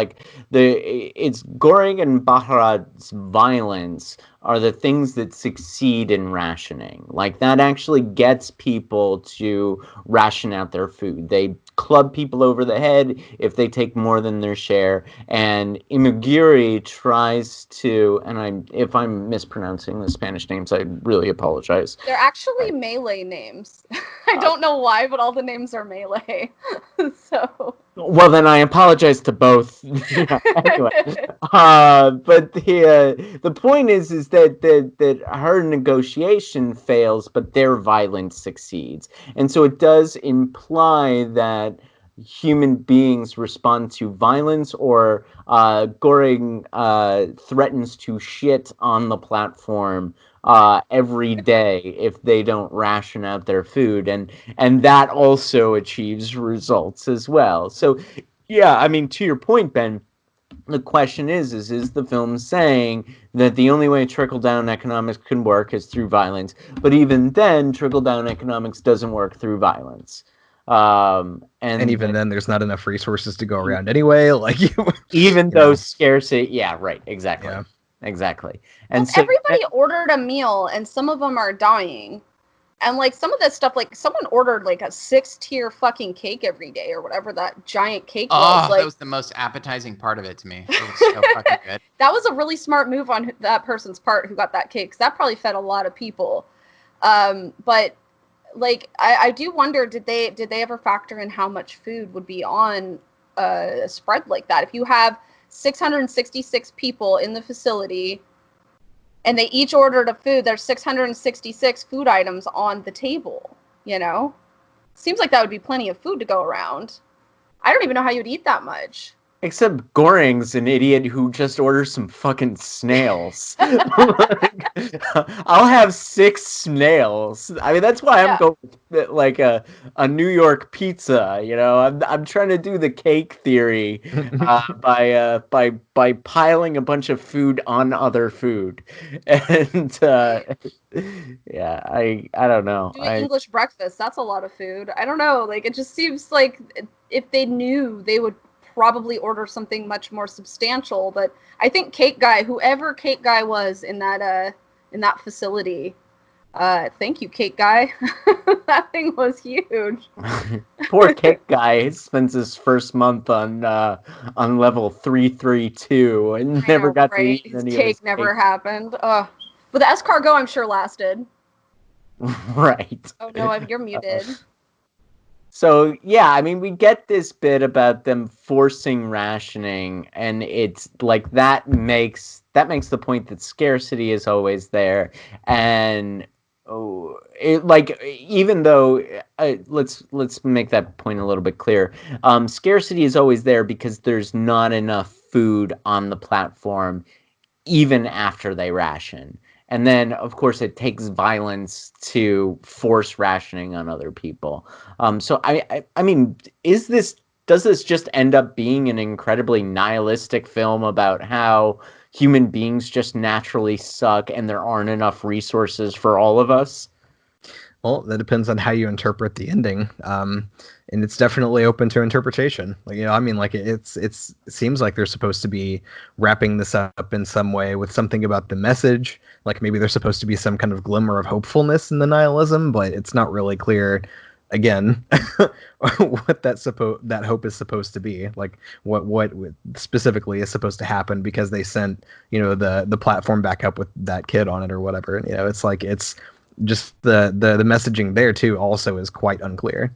It's Goring and Baharat's violence are the things that succeed in rationing. That actually gets people to ration out their food. They club people over the head if they take more than their share. And Imagiri tries to, and if I'm mispronouncing the Spanish names, I really apologize. They're actually Malay names. I don't know why, but all the names are Malay. So. Well, then I apologize to both. Anyway, but the point is that her negotiation fails, but their violence succeeds, and so it does imply that human beings respond to violence, or Goring threatens to shit on the platform every day if they don't ration out their food, and that also achieves results as well. So yeah, I mean, to your point, Ben, the question is the film saying that the only way trickle-down economics can work is through violence? But even then, trickle-down economics doesn't work through violence. And even then, there's not enough resources to go around anyway. Like, even though scarcity, yeah, right, exactly. Yeah. Exactly. And so everybody ordered a meal, and some of them are dying. And like some of that stuff, like someone ordered like a 6-tier fucking cake every day or whatever that giant cake was. Like, that was the most appetizing part of it to me. It was so fucking good. That was a really smart move on that person's part who got that cake, because that probably fed a lot of people. But like I do wonder, did they ever factor in how much food would be on a spread like that? If you have 666 people in the facility, and they each ordered a food, there's 666 food items on the table, you know? Seems like that would be plenty of food to go around. I don't even know how you'd eat that much. Except Goring's an idiot who just orders some fucking snails. I'll have 6 snails. I mean, that's why I'm going with like a New York pizza. You know, I'm trying to do the cake theory by piling a bunch of food on other food, and yeah, I don't know. Do an English breakfast. That's a lot of food. I don't know. Like, it just seems like if they knew, they would probably order something much more substantial. But I think Cake Guy, whoever Cake Guy was in that facility, thank you, Cake Guy. That thing was huge. Poor Cake Guy spends his first month on level 332 and never got to eat any of his cake. Never happened. But the escargot, I'm sure, lasted. Right. Oh no, you're muted. So yeah, I mean, we get this bit about them forcing rationing, and it's like that makes the point that scarcity is always there, and even though let's make that point a little bit clearer. Scarcity is always there because there's not enough food on the platform, even after they ration. And then, of course, it takes violence to force rationing on other people. So, I mean, does this just end up being an incredibly nihilistic film about how human beings just naturally suck and there aren't enough resources for all of us? Well, that depends on how you interpret the ending, and it's definitely open to interpretation. Like, you know, I mean, like it seems like they're supposed to be wrapping this up in some way with something about the message. Like maybe there's supposed to be some kind of glimmer of hopefulness in the nihilism, but it's not really clear. Again, what that hope is supposed to be, like what specifically is supposed to happen, because they sent, you know, the platform back up with that kid on it or whatever. You know, it's like it's just the messaging there too also is quite unclear.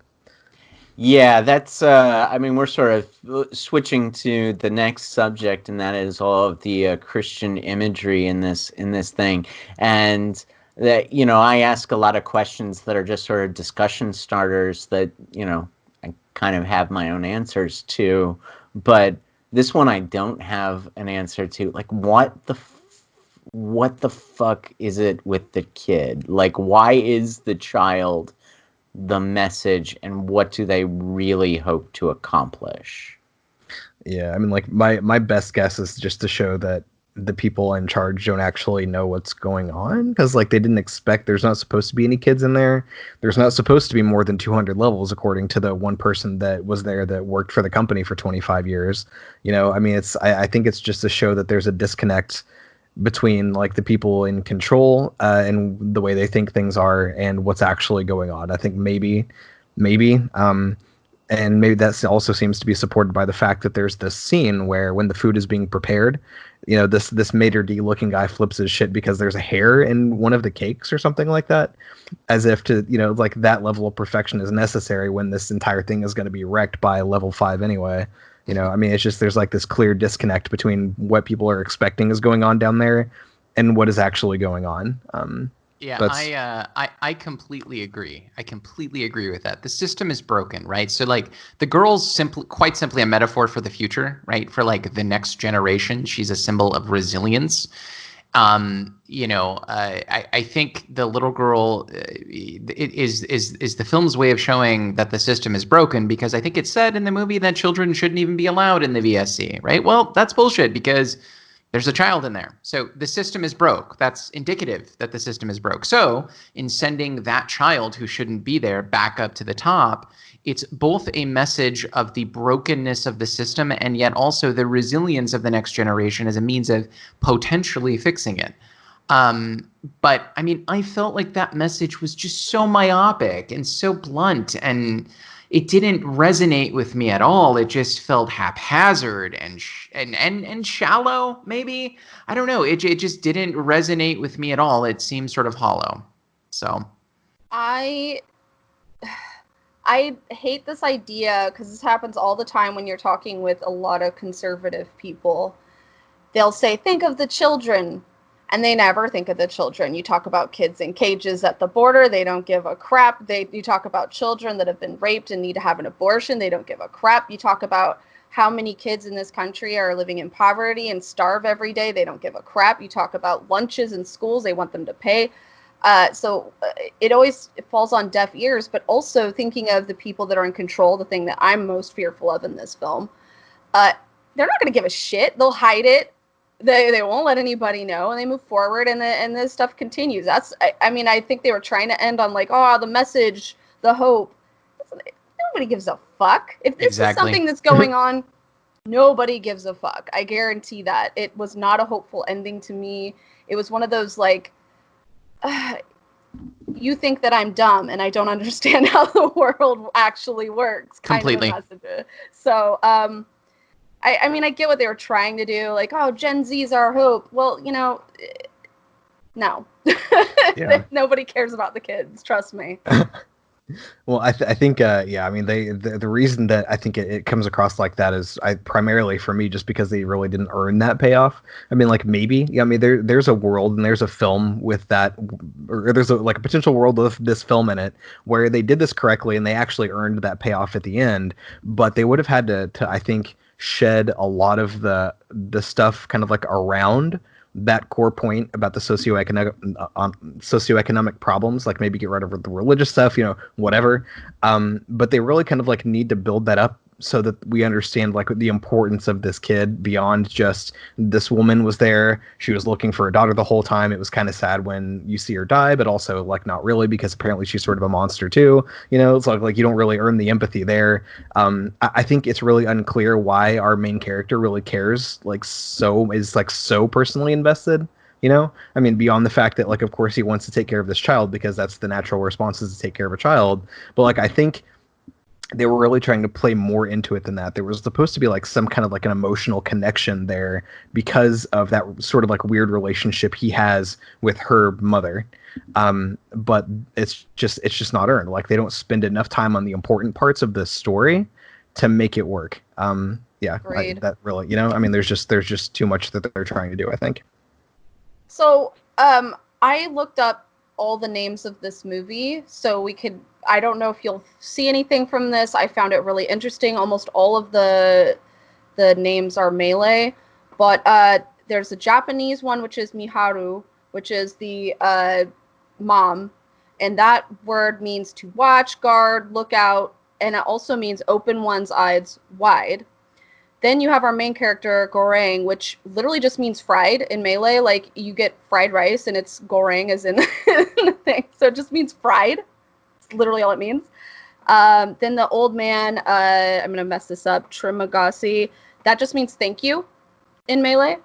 Yeah, that's I mean, we're sort of switching to the next subject, and that is all of the Christian imagery in this thing. And that, you know, I ask a lot of questions that are just sort of discussion starters that, you know, I kind of have my own answers to, but this one I don't have an answer to. Like, what the fuck is it with the kid? Like, why is the child the message, and what do they really hope to accomplish? Yeah, I mean, like my best guess is just to show that the people in charge don't actually know what's going on, because like they didn't expect, there's not supposed to be any kids in there. There's not supposed to be more than 200 levels, according to the one person that was there that worked for the company for 25 years. You know, I mean, I think it's just to show that there's a disconnect between like the people in control and the way they think things are and what's actually going on. I think maybe And maybe that also seems to be supported by the fact that there's this scene where when the food is being prepared, this maitre d looking guy flips his shit because there's a hair in one of the cakes or something like that, as if to like that level of perfection is necessary when this entire thing is going to be wrecked by level 5 anyway. I mean, it's just there's like this clear disconnect between what people are expecting is going on down there and what is actually going on. Yeah, I completely agree. I completely agree with that. The system is broken, right? So like the girl's quite simply a metaphor for the future, right? For like the next generation. She's a symbol of resilience. I think the little girl is the film's way of showing that the system is broken, because I think it's said in the movie that children shouldn't even be allowed in the VSC, right? Well, that's bullshit, because there's a child in there. So the system is broke. That's indicative that the system is broke. So in sending that child who shouldn't be there back up to the top, it's both a message of the brokenness of the system and yet also the resilience of the next generation as a means of potentially fixing it. But I mean, I felt like that message was just so myopic and so blunt, and it didn't resonate with me at all. It just felt haphazard and shallow, maybe. I don't know. It just didn't resonate with me at all. It seemed sort of hollow. So I hate this idea, because this happens all the time when you're talking with a lot of conservative people. They'll say, think of the children. And they never think of the children. You talk about kids in cages at the border. They don't give a crap. You talk about children that have been raped and need to have an abortion. They don't give a crap. You talk about how many kids in this country are living in poverty and starve every day. They don't give a crap. You talk about lunches in schools. They want them to pay. So it always falls on deaf ears. But also thinking of the people that are in control, the thing that I'm most fearful of in this film, they're not going to give a shit. They'll hide it. They won't let anybody know, and they move forward, and this stuff continues. I mean, I think they were trying to end on like, oh, the message, the hope. Nobody gives a fuck. If this is something that's going on, nobody gives a fuck. I guarantee that. It was not a hopeful ending to me. It was one of those like, you think that I'm dumb and I don't understand how the world actually works. Completely. Kind of a message. So, I mean, I get what they were trying to do. Like, oh, Gen Z's our hope. Well, no. Yeah. Nobody cares about the kids. Trust me. Well, I think, I mean, the reason that I think it comes across like that is primarily for me just because they really didn't earn that payoff. I mean, like maybe, I mean, there's a world and there's a film with that, or there's a potential world with this film in it where they did this correctly and they actually earned that payoff at the end, but they would have had to I think, shed a lot of the stuff kind of like around that core point about the socioeconomic problems, like maybe get rid of the religious stuff, whatever. But they really kind of like need to build that up so that we understand like the importance of this kid beyond just this woman was there. She was looking for a daughter the whole time. It was kind of sad when you see her die, but also like not really, because apparently she's sort of a monster too. It's like you don't really earn the empathy there. I think it's really unclear why our main character really cares, so personally invested. I mean, beyond the fact that like, of course he wants to take care of this child because that's the natural response, is to take care of a child. But like, I think they were really trying to play more into it than that. There was supposed to be like some kind of like an emotional connection there because of that sort of like weird relationship he has with her mother. But it's just not earned. Like they don't spend enough time on the important parts of the story to make it work. That really, I mean, there's just too much that they're trying to do, I think. So, I looked up all the names of this movie so I don't know if you'll see anything from this. I found it really interesting. Almost all of the names are Malay, but there's a Japanese one, which is Miharu, which is the mom, and that word means to watch, guard, look out, and it also means open one's eyes wide. Then you have our main character, Goreng, which literally just means fried in Malay. Like, you get fried rice, and it's goreng as in the thing. So it just means fried. It's literally all it means. Then the old man, I'm going to mess this up, Trimagasi, that just means thank you in Malay.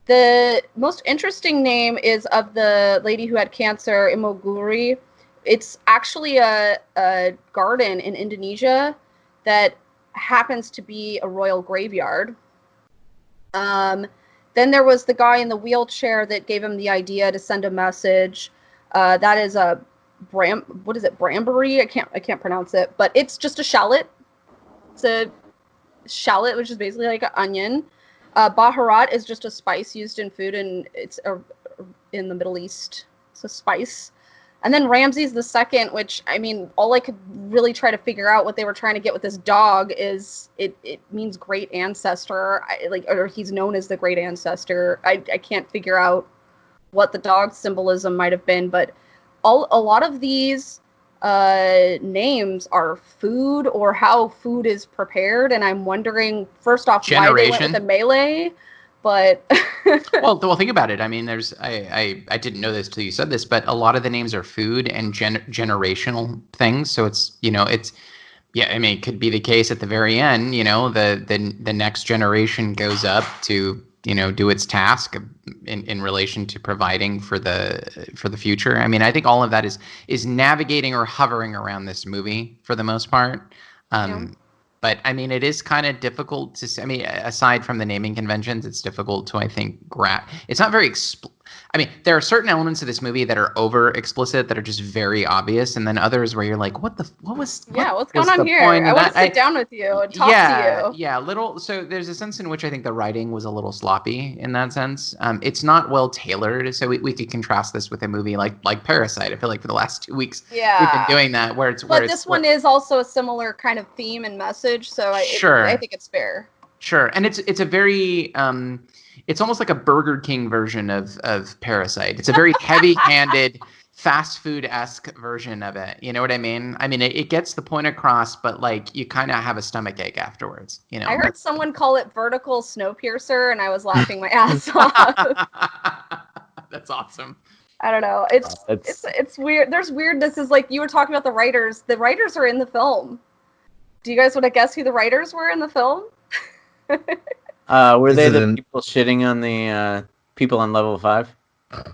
The most interesting name is of the lady who had cancer, Imoguri. it's actually a garden in Indonesia that happens to be a royal graveyard. Then there was the guy in the wheelchair that gave him the idea to send a message. That is a what is it? Brambury? I can't pronounce it, but it's just a shallot. It's a shallot, which is basically like an onion. Baharat is just a spice used in food, and it's in the Middle East. It's a spice. And then Ramses II, which, I mean, all I could really try to figure out what they were trying to get with this dog is it means great ancestor, or he's known as the great ancestor. I can't figure out what the dog symbolism might have been, but a lot of these names are food or how food is prepared, and I'm wondering, first off, why they went with the Malay. But well, think about it. I mean, I didn't know this till you said this, but a lot of the names are food and generational things. So it's I mean, it could be the case at the very end. The next generation goes up to do its task in relation to providing for the future. I mean, I think all of that is navigating or hovering around this movie for the most part. But I mean, it is kind of difficult to. I mean, aside from the naming conventions, it's difficult to, I think, It's not very. I mean, there are certain elements of this movie that are over explicit that are just very obvious, and then others where you're like, what's going on here? I want to sit down with you and talk to you. Yeah, little. So there's a sense in which I think the writing was a little sloppy in that sense. It's not well tailored. So we could contrast this with a movie like Parasite. I feel like for the last 2 weeks, we've been doing that. But this one is also a similar kind of theme and message. So I think it's fair. Sure, and it's a very. It's almost like a Burger King version of Parasite. It's a very heavy-handed, fast food-esque version of it. You know what I mean? I mean, it gets the point across, but like you kind of have a stomachache afterwards. I heard someone call it vertical Snowpiercer, and I was laughing my ass off. That's awesome. I don't know. It's weird. There's weirdnesses. Like you were talking about the writers. The writers are in the film. Do you guys want to guess who the writers were in the film? Were they the people shitting on the people on level 5?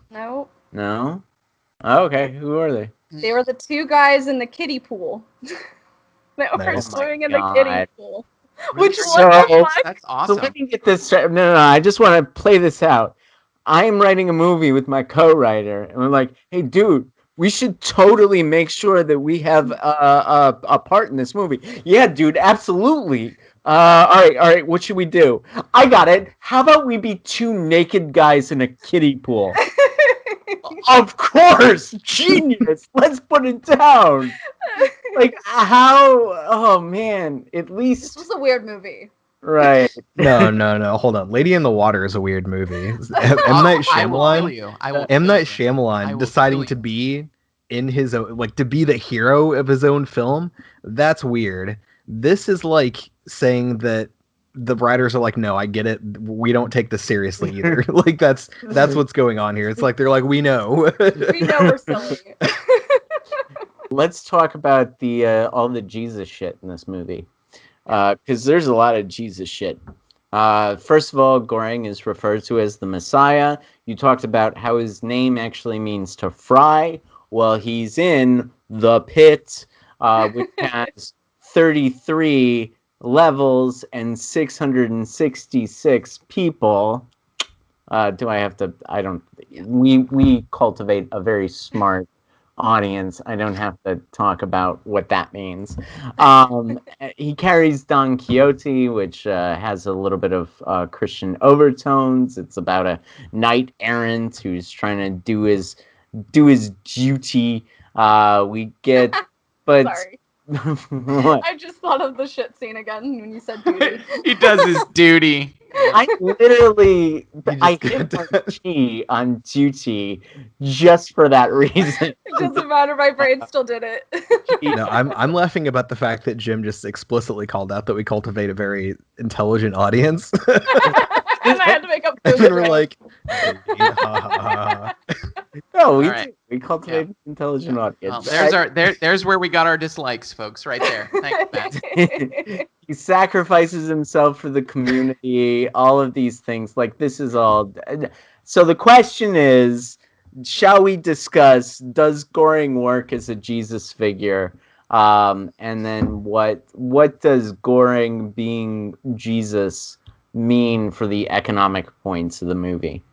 No. No? Oh, okay. Who are they? They were the two guys in the kiddie pool. That were swimming in the kiddie pool. Which that's awesome. So let me get this straight. No. I just want to play this out. I am writing a movie with my co-writer, and we're like, hey, dude, we should totally make sure that we have a part in this movie. Yeah, dude, absolutely. All right. What should we do? I got it. How about we be 2 naked guys in a kiddie pool? Of course, genius. Let's put it down. Like how? Oh man, at least this was a weird movie. Right. No. Hold on. Lady in the Water is a weird movie. M. Night Shyamalan deciding to be in his own, like, to be the hero of his own film. That's weird. This is like saying that the writers are like, no, I get it. We don't take this seriously either. Like that's what's going on here. It's like they're like, we know. We know we're silly. Let's talk about the all the Jesus shit in this movie, because there's a lot of Jesus shit. First of all, Goreng is referred to as the Messiah. You talked about how his name actually means to fry. Well, he's in the pit, which has 33 levels and 666 people. We cultivate a very smart audience. I don't have to talk about what that means. He carries Don Quixote, which has a little bit of Christian overtones. It's about a knight errant who's trying to do his duty. We get, but sorry. I just thought of the shit scene again when you said duty. He does his duty. I literally hit my G on duty just for that reason. It doesn't matter. My brain still did it. No, I'm laughing about the fact that Jim just explicitly called out that we cultivate a very intelligent audience. And I had to make up. And then we're like, no, we cultivate an intelligent audience. Well, there's where we got our dislikes, folks. Right there. Thanks, Matt. He sacrifices himself for the community. All of these things, like this is all. So the question is, shall we discuss, does Goring work as a Jesus figure? And then what does Goring being Jesus mean for the economic points of the movie?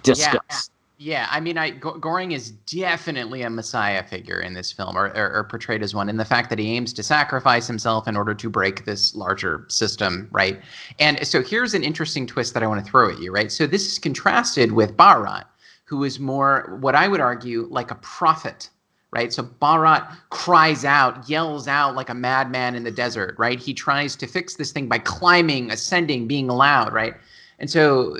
Discuss. Yeah, I mean, Goring is definitely a messiah figure in this film, or portrayed as one, in the fact that he aims to sacrifice himself in order to break this larger system, right? And so here's an interesting twist that I want to throw at you, right? So this is contrasted with Bharat, who is more, what I would argue, like a prophet, right? So Bharat cries out, yells out like a madman in the desert, right? He tries to fix this thing by climbing, ascending, being loud, right? And so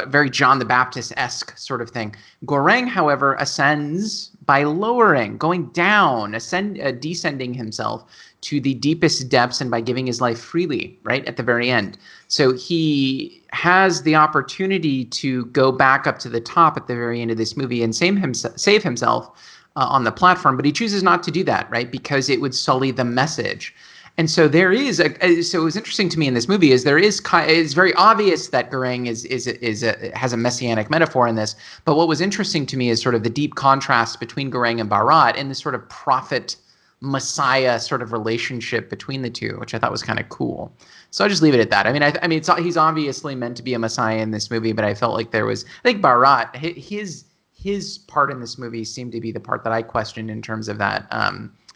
very John the Baptist-esque sort of thing. Goring, however, ascends by lowering, going down, descending himself to the deepest depths and by giving his life freely, right, at the very end. So he has the opportunity to go back up to the top at the very end of this movie and save himself on the platform, but he chooses not to do that, right, because it would sully the message. And so there is so it was interesting to me in this movie is it's very obvious that Goring has a messianic metaphor in this, but what was interesting to me is sort of the deep contrast between Goring and Bharat and this sort of prophet messiah sort of relationship between the two, which I thought was kind of cool. So I'll just leave it at that. I mean, he's obviously meant to be a messiah in this movie, but I felt like I think Bharat, his part in this movie seemed to be the part that I questioned in terms of that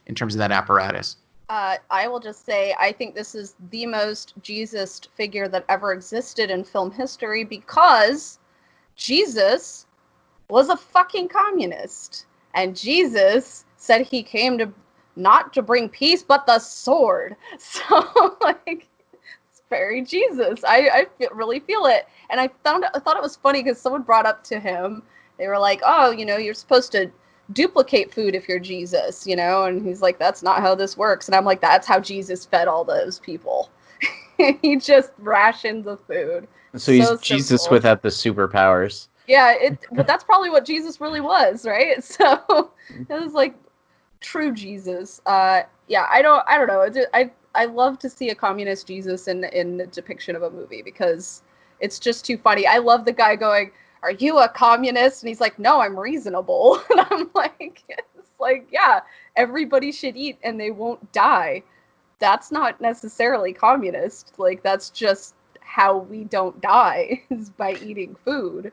apparatus. I will just say I think this is the most Jesus figure that ever existed in film history, because Jesus was a fucking communist. And Jesus said he came to not to bring peace, but the sword. So, like, it's very Jesus. I really feel it. And I thought it was funny because someone brought up to him, they were like, oh, you're supposed to duplicate food if you're Jesus, and he's like, that's not how this works. And I'm like, that's how Jesus fed all those people. He just rationed the food. So he's Jesus without the superpowers. Yeah, but that's probably what Jesus really was, right? So it was like true Jesus. Yeah, I don't know. I love to see a communist Jesus in the depiction of a movie because it's just too funny. I love the guy going, are you a communist? And he's like, no, I'm reasonable. And I'm like, it's like, yeah, everybody should eat and they won't die. That's not necessarily communist. Like, that's just how we don't die, is by eating food.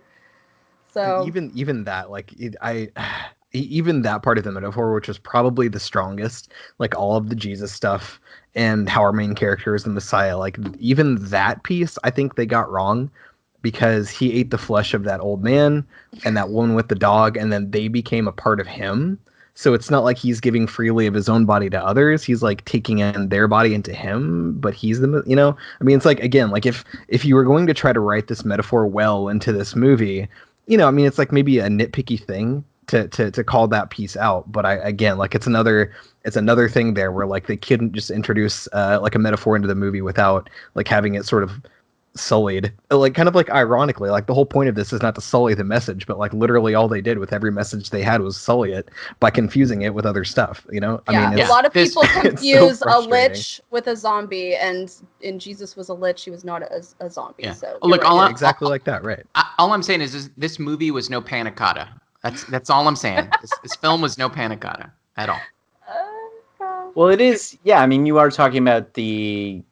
So even that, like, even that part of the metaphor, which is probably the strongest, like all of the Jesus stuff and how our main character is the Messiah, like even that piece, I think they got wrong. Because he ate the flesh of that old man and that woman with the dog, and then they became a part of him. So it's not like he's giving freely of his own body to others. He's like taking in their body into him, but he's I mean, it's like, again, like if you were going to try to write this metaphor well into this movie, I mean, it's like maybe a nitpicky thing to call that piece out. But it's another thing there where like they couldn't just introduce like a metaphor into the movie without like having it sort of sullied, like kind of like ironically, like the whole point of this is not to sully the message, but like literally all they did with every message they had was sully it by confusing it with other stuff. I mean, a lot of people confuse a lich with a zombie, and Jesus was a lich. He was not a zombie. Yeah. So look, right. Exactly like that, right? All I'm saying is this movie was no panna cotta. That's all I'm saying. This film was no panna cotta at all. Well, it is. Yeah, I mean, you are talking about the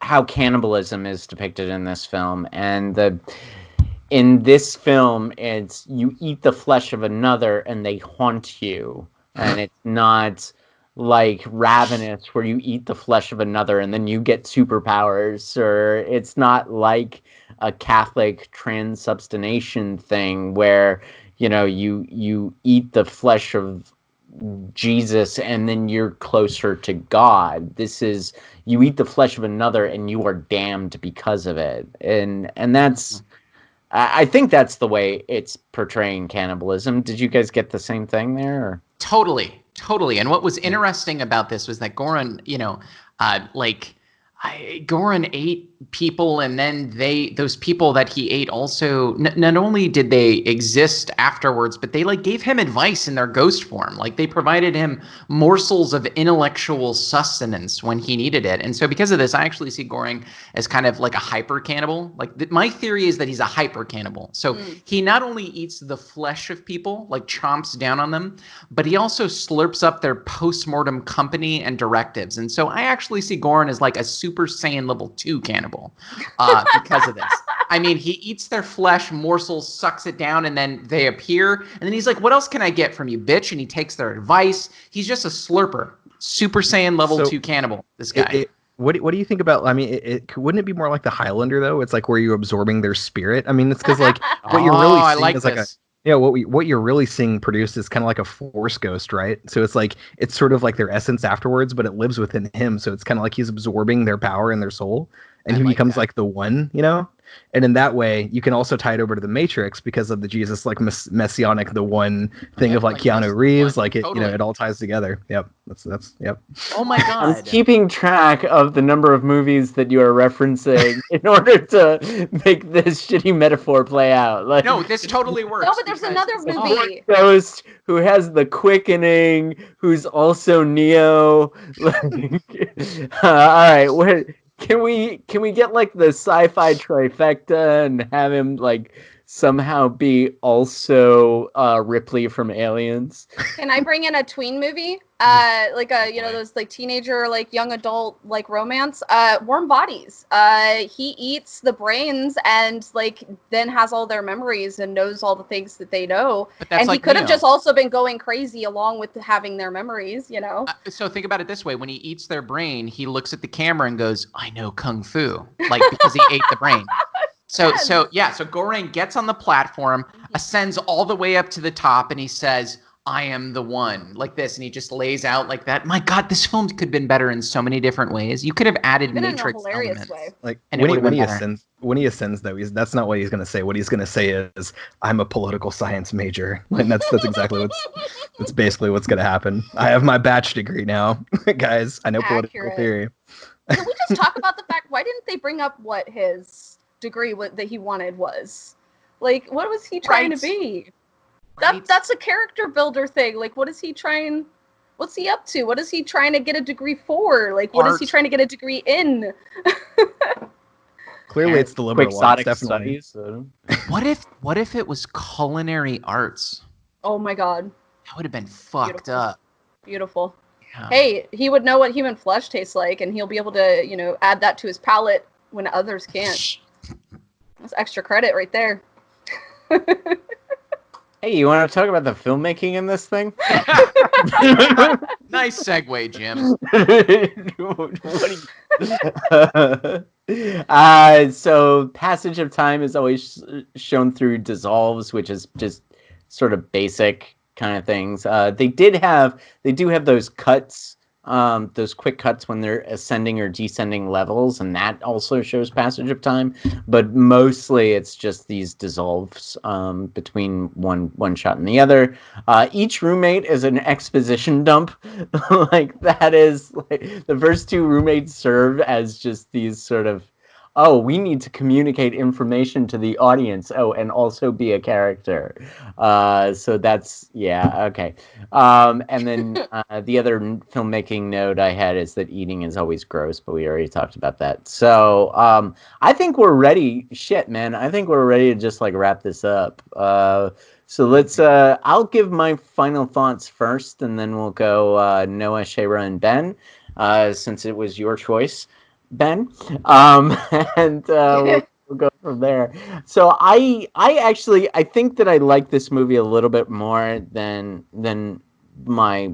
how cannibalism is depicted in this film, and in this film it's you eat the flesh of another and they haunt you, and it's not like Ravenous where you eat the flesh of another and then you get superpowers, or it's not like a Catholic transubstantiation thing where you eat the flesh of Jesus and then you're closer to God. This is, you eat the flesh of another and you are damned because of it. And that's, I think that's the way it's portraying cannibalism. Did you guys get the same thing there? Or? Totally. And what was interesting about this was that Goran, Goran ate people, and then those people that he ate also not only did they exist afterwards, but they like gave him advice in their ghost form. Like they provided him morsels of intellectual sustenance when he needed it. And so because of this, I actually see Goring as kind of like a hyper cannibal. Like my theory is that he's a hyper cannibal. So he not only eats the flesh of people, like chomps down on them, but he also slurps up their post-mortem company and directives. And so I actually see Goring as like a Super Saiyan level 2 cannibal because of this. I mean, he eats their flesh, morsels, sucks it down, and then they appear. And then he's like, what else can I get from you, bitch? And he takes their advice. He's just a slurper. Super Saiyan level 2 cannibal, this guy. What do you think about? I mean, wouldn't it be more like the Highlander though? It's like where you're absorbing their spirit. I mean, it's because like what you're really seeing is like what you're really seeing produced is kind of like a force ghost, right? So it's like it's sort of like their essence afterwards, but it lives within him. So it's kind of like he's absorbing their power and their soul, and he becomes like the one, you know. And in that way, you can also tie it over to the Matrix because of the Jesus like messianic, the one thing of like Keanu Reeves, like it, totally. You know, it all ties together. Yep, that's yep. Oh my God! I'm keeping track of the number of movies that you are referencing in order to make this shitty metaphor play out. Like, no, this totally works. No, but there's another movie. Ghost who has the quickening, who's also Neo. All right, Can we get like the sci-fi trifecta and have him like somehow be also Ripley from Aliens? Can I bring in a tween movie? Like a those like teenager like young adult like romance. Warm Bodies. He eats the brains and like then has all their memories and knows all the things that they know. And like he could have just also been going crazy along with having their memories, you know. So think about it this way: when he eats their brain, he looks at the camera and goes, "I know kung fu," like because he ate the brain. So Goring gets on the platform, ascends all the way up to the top, and he says, I am the one, like this, and he just lays out like that. My God, this film could have been better in so many different ways. You could have added Matrix elements. Way. Like when he ascends, though, that's not what he's going to say. What he's going to say is, "I'm a political science major," and that's exactly that's basically what's going to happen. I have my batch degree now, guys. I know political theory. Can we just talk about the fact? Why didn't they bring up what his degree that he wanted was? Like, what was he trying to be? That's a character builder thing. Like, what is he trying? What's he up to? What is he trying to get a degree for? Like, what is he trying to get a degree in? Clearly, it's the liberal arts. Definitely. Studies. What if it was culinary arts? Oh my God, that would have been fucked up. Beautiful. Yeah. Hey, he would know what human flesh tastes like, and he'll be able to, add that to his palate when others can't. That's extra credit right there. Hey, you want to talk about the filmmaking in this thing? Nice segue, Jim. So passage of time is always shown through dissolves, which is just sort of basic kind of things. They do have those cuts, those quick cuts when they're ascending or descending levels, and that also shows passage of time. But mostly, it's just these dissolves between one shot and the other. Each roommate is an exposition dump. Like that is like the first two roommates serve as just these sort of, oh, we need to communicate information to the audience. Oh, and also be a character. So that's, yeah, okay. And then the other filmmaking note I had is that eating is always gross, but we already talked about that. So I think we're ready. Shit, man. I think we're ready to just like wrap this up. So let's, I'll give my final thoughts first, and then we'll go Noah, Shayra, and Ben, since it was your choice, Ben, and we'll go from there. So I think that I like this movie a little bit more than my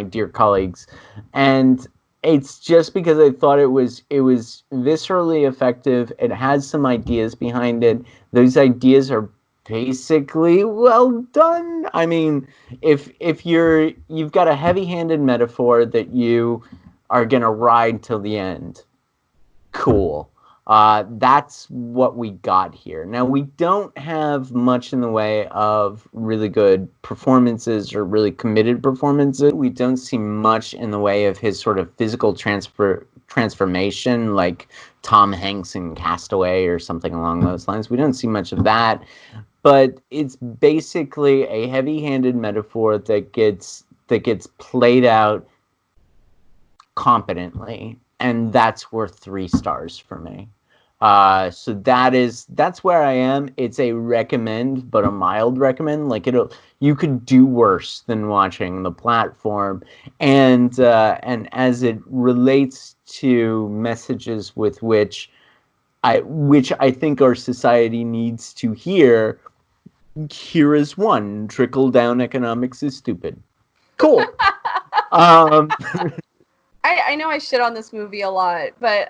dear colleagues, and it's just because I thought it was viscerally effective. It has some ideas behind it. Those ideas are basically well done. I mean, if you've got a heavy-handed metaphor that you are gonna ride till the end, cool. That's what we got here. Now, we don't have much in the way of really good performances or really committed performances. We don't see much in the way of his sort of physical transformation, like Tom Hanks in Castaway or something along those lines. We don't see much of that, but it's basically a heavy-handed metaphor that gets played out competently, and that's worth 3 stars for me. So that's where I am. It's a recommend, but a mild recommend. Like you could do worse than watching The Platform, and as it relates to messages with which I think our society needs to hear. Here is one: trickle-down economics is stupid. Cool. I know I shit on this movie a lot, but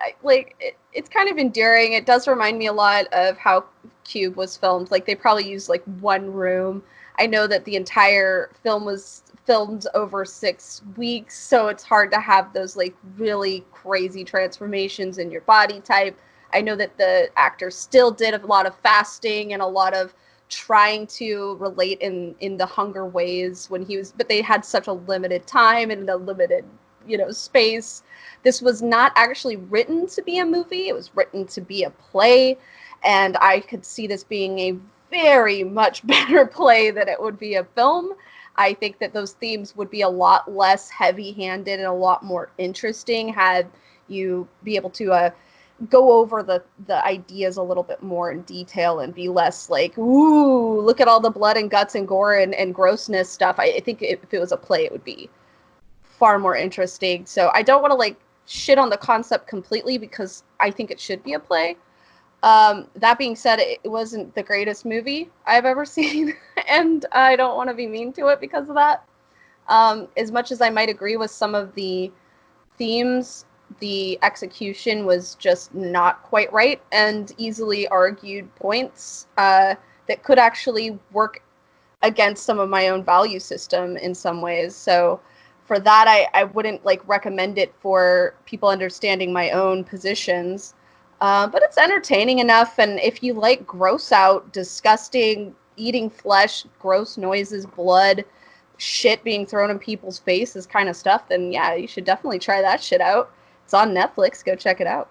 it's kind of endearing. It does remind me a lot of how Cube was filmed. Like, they probably used like one room. I know that the entire film was filmed over 6 weeks, so it's hard to have those like really crazy transformations in your body type. I know that the actor still did a lot of fasting and a lot of trying to relate in the hunger ways when he was, but they had such a limited time and a limited space. This was not actually written to be a movie. It was written to be a play, and I could see this being a very much better play than it would be a film. I think that those themes would be a lot less heavy-handed and a lot more interesting had you be able to go over the ideas a little bit more in detail and be less like, ooh, look at all the blood and guts and gore and grossness stuff. I think if it was a play, it would be far more interesting. So I don't want to like shit on the concept completely because I think it should be a play. That being said, it wasn't the greatest movie I've ever seen, and I don't want to be mean to it because of that. As much as I might agree with some of the themes, the execution was just not quite right, and easily argued points that could actually work against some of my own value system in some ways. So for that, I wouldn't like recommend it for people understanding my own positions. But it's entertaining enough, and if you like gross out, disgusting, eating flesh, gross noises, blood, shit being thrown in people's faces kind of stuff, then yeah, you should definitely try that shit out. It's on Netflix. Go check it out.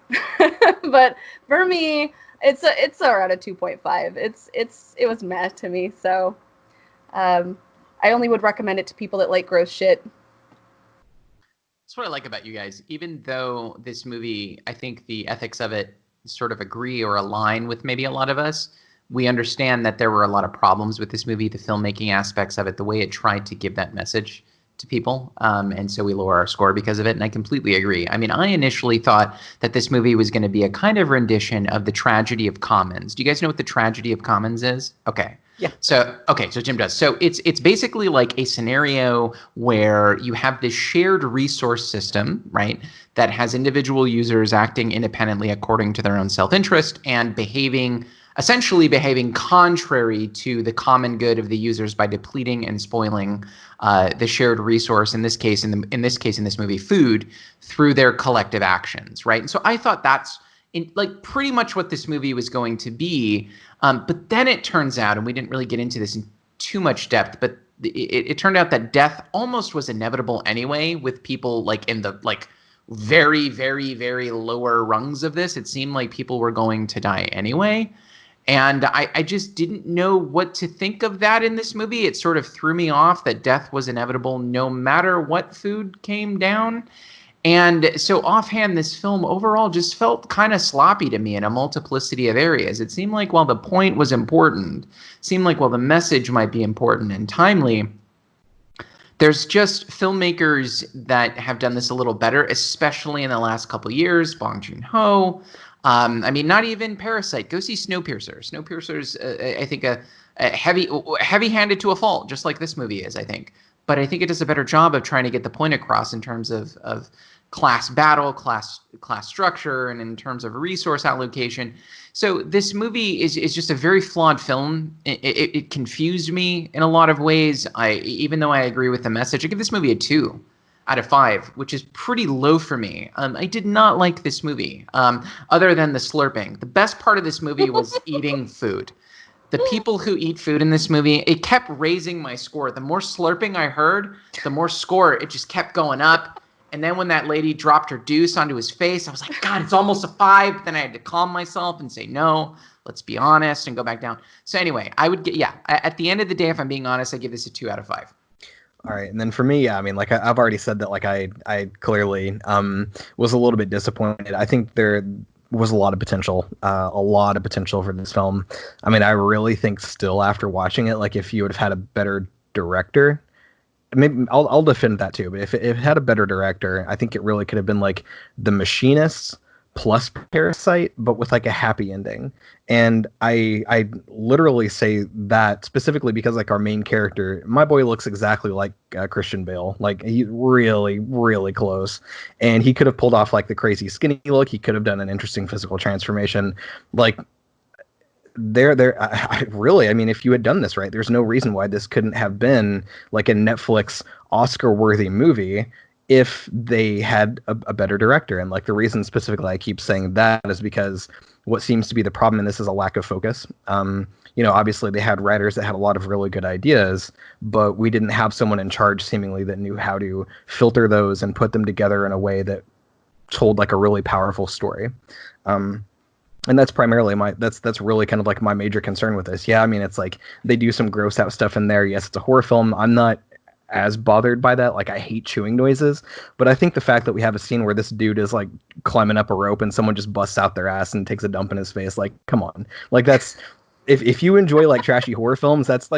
But for me, it's around a 2.5. It was meh to me, so I only would recommend it to people that like gross shit. That's what I like about you guys. Even though this movie, I think the ethics of it sort of agree or align with maybe a lot of us, we understand that there were a lot of problems with this movie, the filmmaking aspects of it, the way it tried to give that message to people. And so we lower our score because of it. And I completely agree. I mean, I initially thought that this movie was going to be a kind of rendition of The Tragedy of Commons. Do you guys know what The Tragedy of Commons is? Okay. Yeah. So Jim does. So it's basically like a scenario where you have this shared resource system, right, that has individual users acting independently according to their own self-interest and essentially behaving contrary to the common good of the users by depleting and spoiling the shared resource, in this case, in this movie, food, through their collective actions, right? And so I thought that's pretty much what this movie was going to be. But then it turns out, and we didn't really get into this in too much depth, but it turned out that death almost was inevitable anyway, with people like in the like very, very, very lower rungs of this. It seemed like people were going to die anyway. And I just didn't know what to think of that in this movie. It sort of threw me off that death was inevitable no matter what food came down. And so offhand, this film overall just felt kind of sloppy to me in a multiplicity of areas. It seemed like while the point was important, seemed like while the message might be important and timely, there's just filmmakers that have done this a little better, especially in the last couple of years. Bong Joon-ho. I mean, not even Parasite. Go see Snowpiercer. Snowpiercer's, I think, a heavy-handed to a fault, just like this movie is, I think. But I think it does a better job of trying to get the point across in terms of class battle, class structure, and in terms of resource allocation. So this movie is just a very flawed film. It confused me in a lot of ways. Even though I agree with the message, I give this movie a 2 out of 5, which is pretty low for me. I did not like this movie, other than the slurping. The best part of this movie was eating food. The people who eat food in this movie, it kept raising my score. The more slurping I heard, the more score, it just kept going up. And then when that lady dropped her deuce onto his face, I was like, God, it's almost a 5. But then I had to calm myself and say, no, let's be honest, and go back down. So anyway, I would get, at the end of the day, if I'm being honest, I give this a 2 out of 5. All right, and then for me, yeah, I mean, like I've already said that, like I clearly was a little bit disappointed. I think there was a lot of potential for this film. I mean, I really think still after watching it, like if you would have had a better director, maybe I'll defend that too. But if it had a better director, I think it really could have been like The Machinist plus Parasite, but with like a happy ending. And I literally say that specifically because like our main character, my boy looks exactly like Christian Bale. Like he really, really close. And he could have pulled off like the crazy skinny look. He could have done an interesting physical transformation. Like I mean, if you had done this right, there's no reason why this couldn't have been like a Netflix Oscar-worthy movie if they had a better director. And like the reason specifically I keep saying that is because what seems to be the problem in this is a lack of focus. Obviously they had writers that had a lot of really good ideas, but we didn't have someone in charge seemingly that knew how to filter those and put them together in a way that told like a really powerful story. And that's primarily that's really kind of like my major concern with this. Yeah, I mean, it's like they do some gross out stuff in there. Yes, it's a horror film. I'm not as bothered by that. Like I hate chewing noises, but I think the fact that we have a scene where this dude is like climbing up a rope and someone just busts out their ass and takes a dump in his face, like come on, like that's if you enjoy like trashy horror films, that's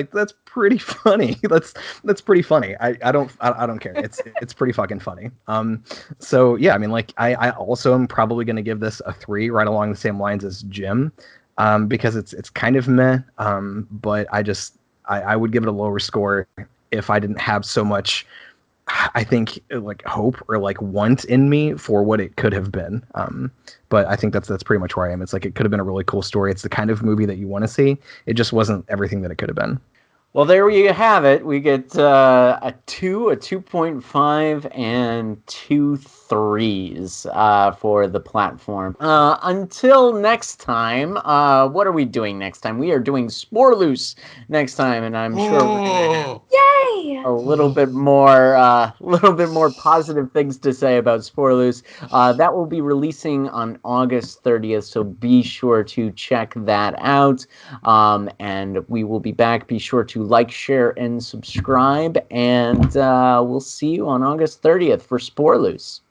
pretty funny. That's pretty funny. I don't care. It's pretty fucking funny. So yeah, I mean, like I also am probably gonna give this a 3, right along the same lines as Jim, because it's kind of meh. But I would give it a lower score if I didn't have so much, I think, like hope or like want in me for what it could have been. But I think that's pretty much where I am. It's like it could have been a really cool story. It's the kind of movie that you want to see. It just wasn't everything that it could have been. Well, there you have it. We get a 2, a 2.5, and 2 3s for the platform. Until next time, what are we doing next time? We are doing Spore Loose next time, and I'm sure we're gonna have Yay! a little bit more positive things to say about Spore Loose. That will be releasing on August 30th, so be sure to check that out. And we will be back. Be sure to like, share, and subscribe, and we'll see you on August 30th for Spore Loose.